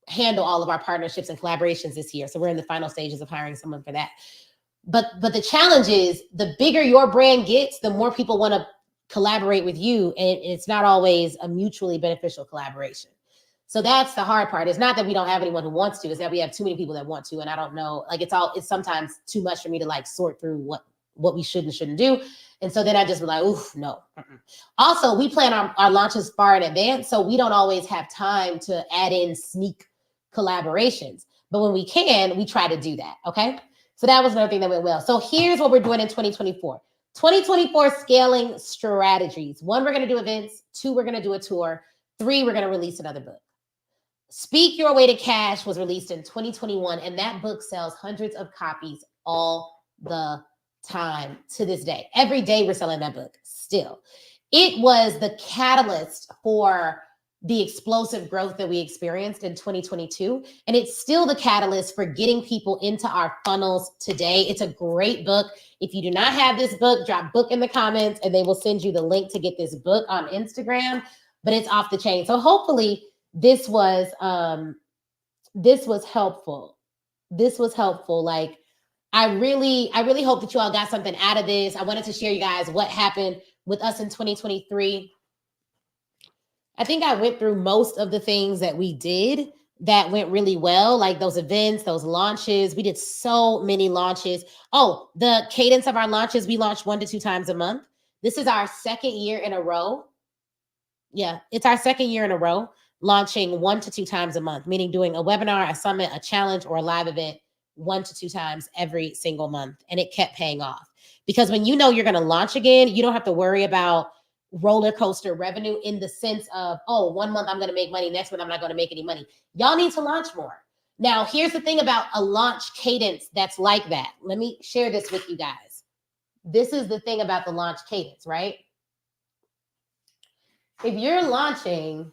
Speaker 1: handle all of our partnerships and collaborations this year. So we're in the final stages of hiring someone for that. But the challenge is, the bigger your brand gets, the more people want to collaborate with you, and it's not always a mutually beneficial collaboration. So that's the hard part. It's not that we don't have anyone who wants to, it's that we have too many people that want to, and I don't know, like it's sometimes too much for me to like sort through what we should and shouldn't do. And so then I just be like, oof, no. Also, we plan our launches far in advance, so we don't always have time to add in sneak collaborations. But when we can, we try to do that. Okay. So that was another thing that went well. So here's what we're doing in 2024. 2024 scaling strategies. 1, we're going to do events. 2, we're going to do a tour. 3, we're going to release another book. Speak Your Way to Cash was released in 2021, and that book sells hundreds of copies all the time to this day. Every day we're selling that book still. It was the catalyst for the explosive growth that we experienced in 2022. And it's still the catalyst for getting people into our funnels today. It's a great book. If you do not have this book, drop book in the comments and they will send you the link to get this book on Instagram, but it's off the chain. So hopefully this was helpful. This was helpful. Like, I really hope that you all got something out of this. I wanted to share you guys what happened with us in 2023. I think I went through most of the things that we did that went really well, like those events, those launches. We did so many launches. Oh, the cadence of our launches, we launched 1 to 2 times a month. This is our second year in a row. Yeah, it's our second year in a row, launching 1 to 2 times a month, meaning doing a webinar, a summit, a challenge, or a live event 1 to 2 times every single month. And it kept paying off because when you know you're going to launch again, you don't have to worry about roller coaster revenue in the sense of, oh, 1 month I'm going to make money, next month I'm not going to make any money. Y'all need to launch more. Now, here's the thing about a launch cadence that's like that. Let me share this with you guys. This is the thing about the launch cadence, right? If you're launching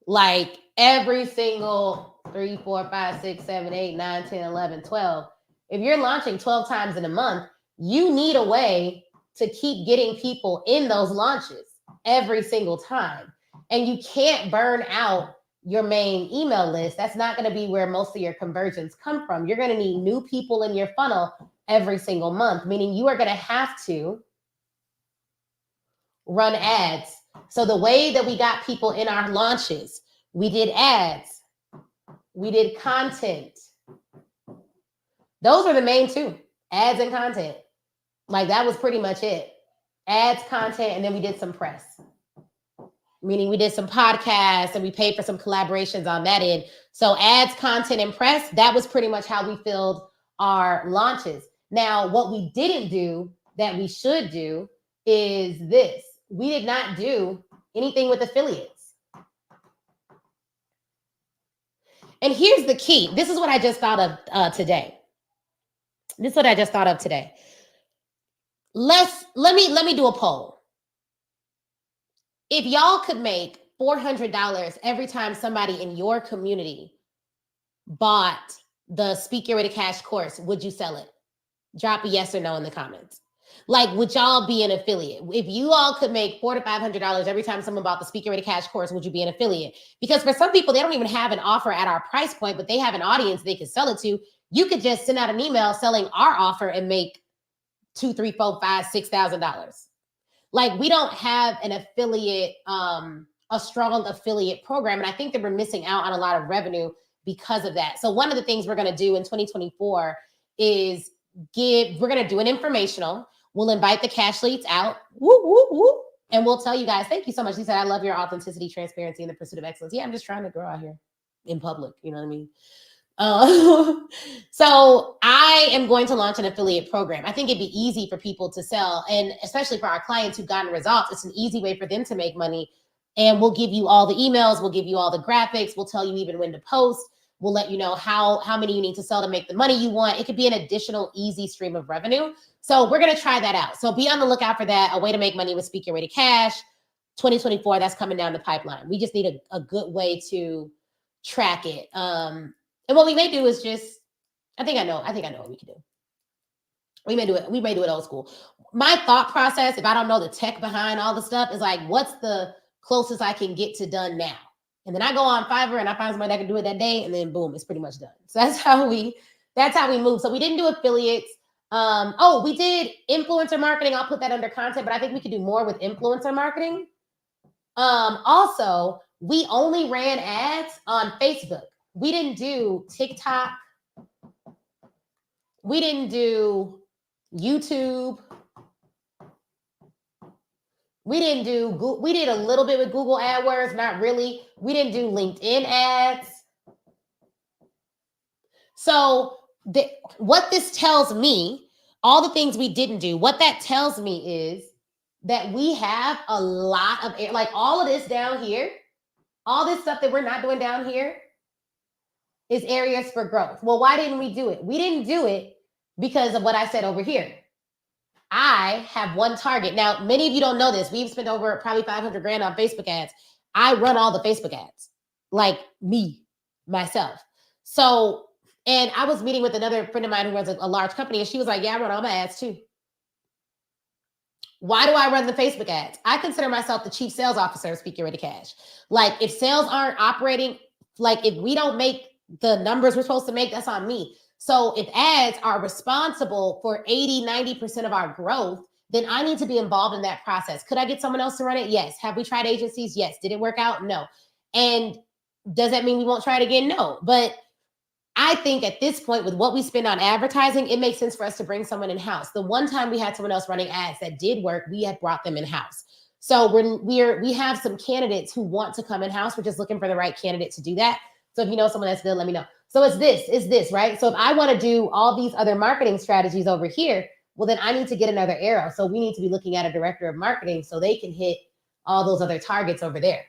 Speaker 1: like every single 3, 4, 5, 6, 7, 8, 9, 10, 11, 12, if you're launching 12 times in a month, you need a way to keep getting people in those launches every single time. And you can't burn out your main email list. That's not going to be where most of your conversions come from. You're going to need new people in your funnel every single month, meaning you are going to have to run ads. So the way that we got people in our launches, we did ads, we did content. Those are the main 2, ads and content. Like that was pretty much it. Ads, content, and then we did some press. Meaning we did some podcasts and we paid for some collaborations on that end. So ads, content, and press, that was pretty much how we filled our launches. Now, what we didn't do that we should do is this. We did not do anything with affiliates. And here's the key. This is what I just thought of today. This is what I just thought of today. Let me do a poll. If y'all could make $400 every time somebody in your community bought the Speak Your Way to Cash course, would you sell it? Drop a yes or no in the comments. Like, would y'all be an affiliate? If you all could make $400 to $500 every time someone bought the Speak Your Way to Cash course, would you be an affiliate? Because for some people, they don't even have an offer at our price point, but they have an audience they can sell it to. You could just send out an email selling our offer and make $2,000, $3,000, $4,000, $5,000, $6,000. Like, we don't have an affiliate, a strong affiliate program. And I think that we're missing out on a lot of revenue because of that. So one of the things we're going to do in 2024 is we're going to do an informational. We'll invite the cash leads out. Woo, woo, woo. And we'll tell you guys, thank you so much. He said, I love your authenticity, transparency, and the pursuit of excellence. Yeah, I'm just trying to grow out here in public. You know what I mean? So I am going to launch an affiliate program. I think it'd be easy for people to sell, and especially for our clients who've gotten results, it's an easy way for them to make money. And we'll give you all the emails, we'll give you all the graphics, we'll tell you even when to post, we'll let you know how many you need to sell to make the money you want. It could be an additional easy stream of revenue. So we're going to try that out. So be on the lookout for that. A way to make money with Speak Your Way to Cash 2024. That's coming down the pipeline. We just need a good way to track it. And what we may do is just, I think I know what we can do. We may do it old school. My thought process, if I don't know the tech behind all the stuff, is like, what's the closest I can get to done now? And then I go on Fiverr and I find somebody that can do it that day, and then boom, it's pretty much done. So that's how we move. So we didn't do affiliates. We did influencer marketing. I'll put that under content, but I think we could do more with influencer marketing. Also, we only ran ads on Facebook. We didn't do TikTok. We didn't do YouTube. We didn't do Google. We did a little bit with Google AdWords, not really. We didn't do LinkedIn ads. So what this tells me, all the things we didn't do, what that tells me is that we have a lot of, like all of this down here, all this stuff that we're not doing down here is areas for growth. Well, why didn't we do it? We didn't do it because of what I said over here. I have one target. Now, many of you don't know this. We've spent over probably 500 grand on Facebook ads. I run all the Facebook ads, like me, myself. So, and I was meeting with another friend of mine who runs a large company, and she was like, yeah, I run all my ads too. Why do I run the Facebook ads? I consider myself the chief sales officer of Speak Your Way to Cash. Like if sales aren't operating, like if we don't make the numbers we're supposed to make, that's on me. So if ads are responsible for 80, 90% of our growth, then I need to be involved in that process. Could I get someone else to run it? Yes. Have we tried agencies? Yes. Did it work out? No. And does that mean we won't try it again? No. But I think at this point, with what we spend on advertising, it makes sense for us to bring someone in-house. The one time we had someone else running ads that did work, we had brought them in-house. So we have some candidates who want to come in-house. We're just looking for the right candidate to do that. So if you know someone that's good, let me know. So it's this, right? So if I want to do all these other marketing strategies over here, well, then I need to get another arrow. So we need to be looking at a director of marketing so they can hit all those other targets over there.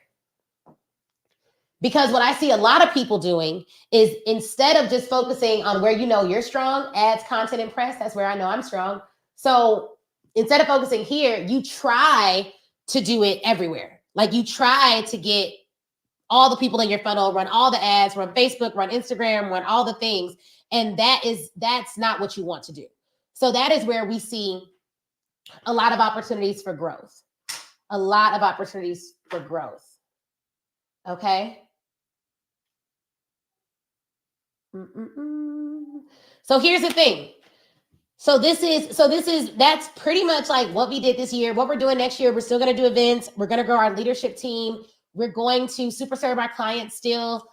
Speaker 1: Because what I see a lot of people doing is instead of just focusing on where you know you're strong, ads, content, and press, that's where I know I'm strong. So instead of focusing here, you try to do it everywhere. Like you try to get all the people in your funnel, run all the ads, run Facebook, run Instagram, run all the things. And that's not what you want to do. So that is where we see a lot of opportunities for growth. A lot of opportunities for growth. Okay. So here's the thing. That's pretty much like what we did this year. What we're doing next year, we're still going to do events. We're going to grow our leadership team. We're going to super serve our clients still.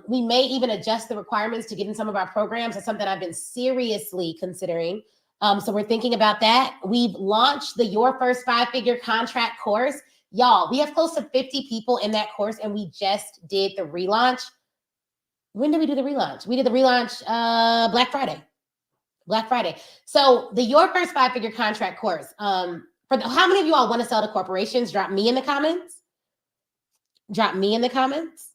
Speaker 1: We may even adjust the requirements to get in some of our programs. That's something I've been seriously considering. So we're thinking about that. We've launched the Your First 5-Figure Contract course. Y'all, we have close to 50 people in that course, and we just did the relaunch. When did we do the relaunch? We did the relaunch Black Friday. So the Your First 5-Figure Contract course. How many of you all want to sell to corporations? Drop me in the comments. Drop me in the comments.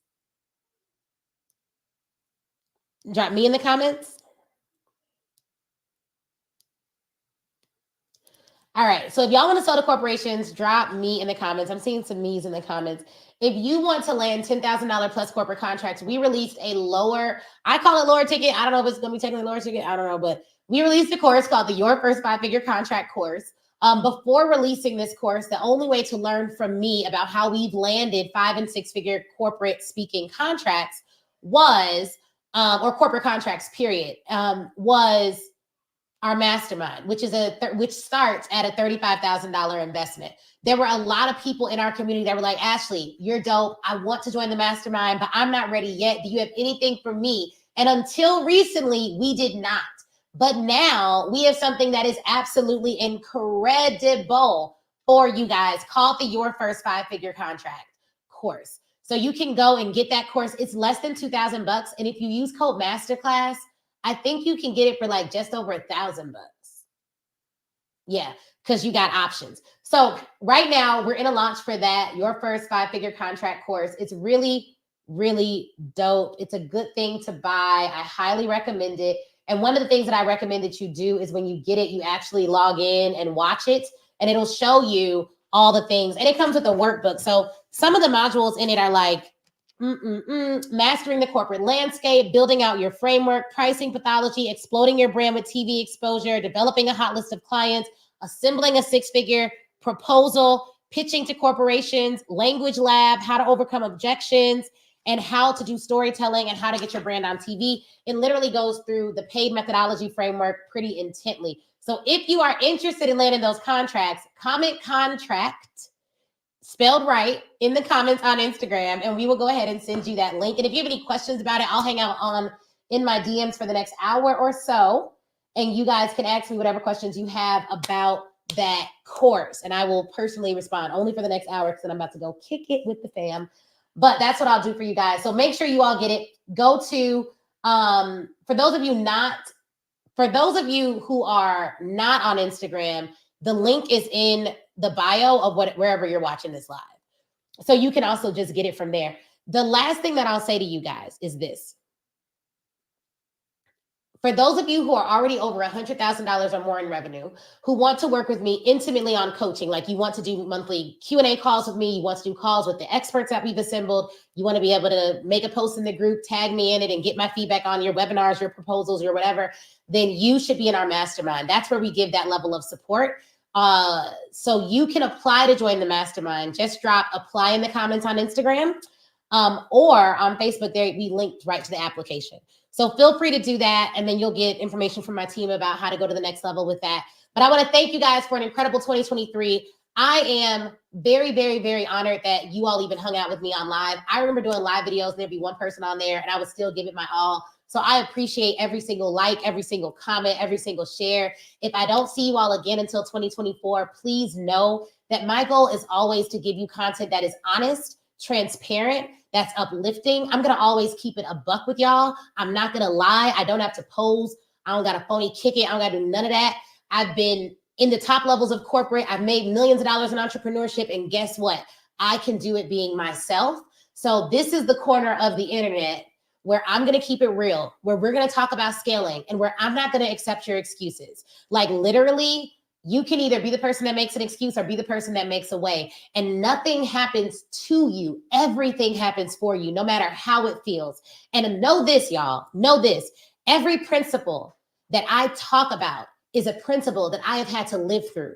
Speaker 1: Drop me in the comments. All right. So if y'all want to sell to corporations, drop me in the comments. I'm seeing some me's in the comments. If you want to land $10,000 plus corporate contracts, we released a lower, I call it lower ticket. I don't know if it's going to be technically lower ticket. I don't know, but we released a course called the Your First 5-Figure Contract course. Before releasing this course, the only way to learn from me about how we've landed 5- and 6-figure corporate speaking contracts was, or corporate contracts, period, was our mastermind, which starts at a $35,000 investment. There were a lot of people in our community that were like, Ashley, you're dope. I want to join the mastermind, but I'm not ready yet. Do you have anything for me? And until recently, we did not. But now we have something that is absolutely incredible for you guys called the Your First 5-Figure Contract course. So you can go and get that course. It's less than $2,000. And if you use code Masterclass, I think you can get it for like just over $1,000. Yeah, because you got options. So right now we're in a launch for that Your First 5-Figure Contract course. It's really, really dope. It's a good thing to buy. I highly recommend it. And one of the things that I recommend that you do is when you get it, you actually log in and watch it, and it'll show you all the things. And it comes with a workbook. So some of the modules in it are like mastering the corporate landscape, building out your framework, pricing pathology, exploding your brand with TV exposure, developing a hot list of clients, assembling a 6-figure proposal, pitching to corporations, language lab, how to overcome objections, and how to do storytelling and how to get your brand on TV. It literally goes through the paid methodology framework pretty intently. So if you are interested in landing those contracts, comment contract spelled right in the comments on Instagram, and we will go ahead and send you that link. And if you have any questions about it, I'll hang out in my DMs for the next hour or so, and you guys can ask me whatever questions you have about that course, and I will personally respond only for the next hour because then I'm about to go kick it with the fam. But that's what I'll do for you guys. So make sure you all get it. Go to For those of you who are not on Instagram, the link is in the bio of wherever you're watching this live. So you can also just get it from there. The last thing that I'll say to you guys is this. For those of you who are already over $100,000 or more in revenue, who want to work with me intimately on coaching, like you want to do monthly Q&A calls with me, you want to do calls with the experts that we've assembled, you want to be able to make a post in the group, tag me in it, and get my feedback on your webinars, your proposals, your whatever, then you should be in our mastermind. That's where we give that level of support. So you can apply to join the mastermind. Just drop apply in the comments on Instagram or on Facebook. There we linked right to the application. So feel free to do that, and then you'll get information from my team about how to go to the next level with that. But I want to thank you guys for an incredible 2023. I am very, very, very honored that you all even hung out with me on live. I remember doing live videos, and there'd be one person on there, and I would still give it my all. So I appreciate every single like, every single comment, every single share. If I don't see you all again until 2024, please know that my goal is always to give you content that is honest, transparent, that's uplifting. I'm going to always keep it a buck with y'all. I'm not going to lie. I don't have to pose. I don't got to phony kick it. I don't got to do none of that. I've been in the top levels of corporate. I've made millions of dollars in entrepreneurship. And guess what? I can do it being myself. So this is the corner of the internet where I'm going to keep it real, where we're going to talk about scaling, and where I'm not going to accept your excuses. Like literally, you can either be the person that makes an excuse or be the person that makes a way. And nothing happens to you. Everything happens for you, no matter how it feels. And know this, y'all, know this. Every principle that I talk about is a principle that I have had to live through.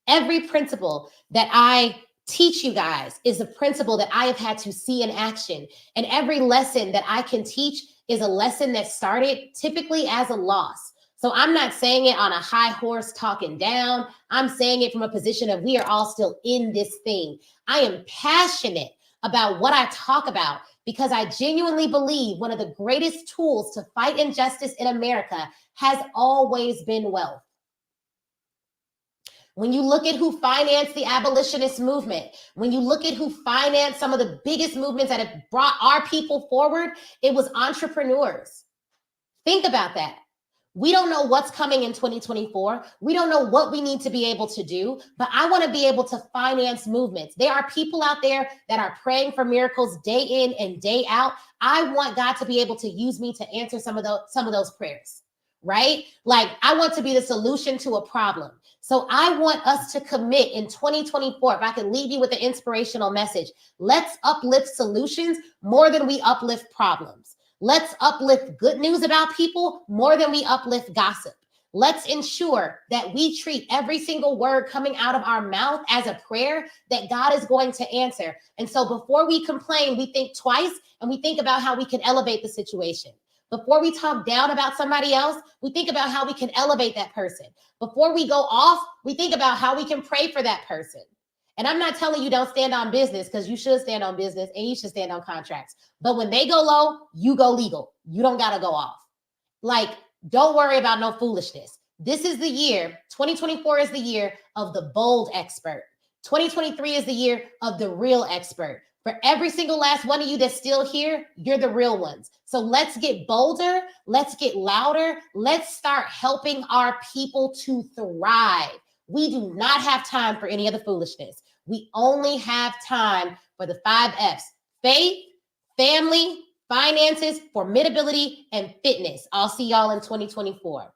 Speaker 1: Every principle that I teach you guys is a principle that I have had to see in action. And every lesson that I can teach is a lesson that started typically as a loss. So I'm not saying it on a high horse talking down. I'm saying it from a position of we are all still in this thing. I am passionate about what I talk about because I genuinely believe one of the greatest tools to fight injustice in America has always been wealth. When you look at who financed the abolitionist movement, when you look at who financed some of the biggest movements that have brought our people forward, it was entrepreneurs. Think about that. We don't know what's coming in 2024. We don't know what we need to be able to do, but I want to be able to finance movements. There are people out there that are praying for miracles day in and day out. I want God to be able to use me to answer some of those prayers, right? Like I want to be the solution to a problem. So I want us to commit in 2024, if I can leave you with an inspirational message, let's uplift solutions more than we uplift problems. Let's uplift good news about people more than we uplift gossip. Let's ensure that we treat every single word coming out of our mouth as a prayer that God is going to answer. And so before we complain, we think twice and we think about how we can elevate the situation. Before we talk down about somebody else, we think about how we can elevate that person. Before we go off, we think about how we can pray for that person. And I'm not telling you don't stand on business, because you should stand on business and you should stand on contracts. But when they go low, you go legal. You don't got to go off. Like, don't worry about no foolishness. This is the year, 2024 is the year of the bold expert. 2023 is the year of the real expert. For every single last one of you that's still here, you're the real ones. So let's get bolder. Let's get louder. Let's start helping our people to thrive. We do not have time for any of the foolishness. We only have time for the 5 F's: faith, family, finances, formidability, and fitness. I'll see y'all in 2024.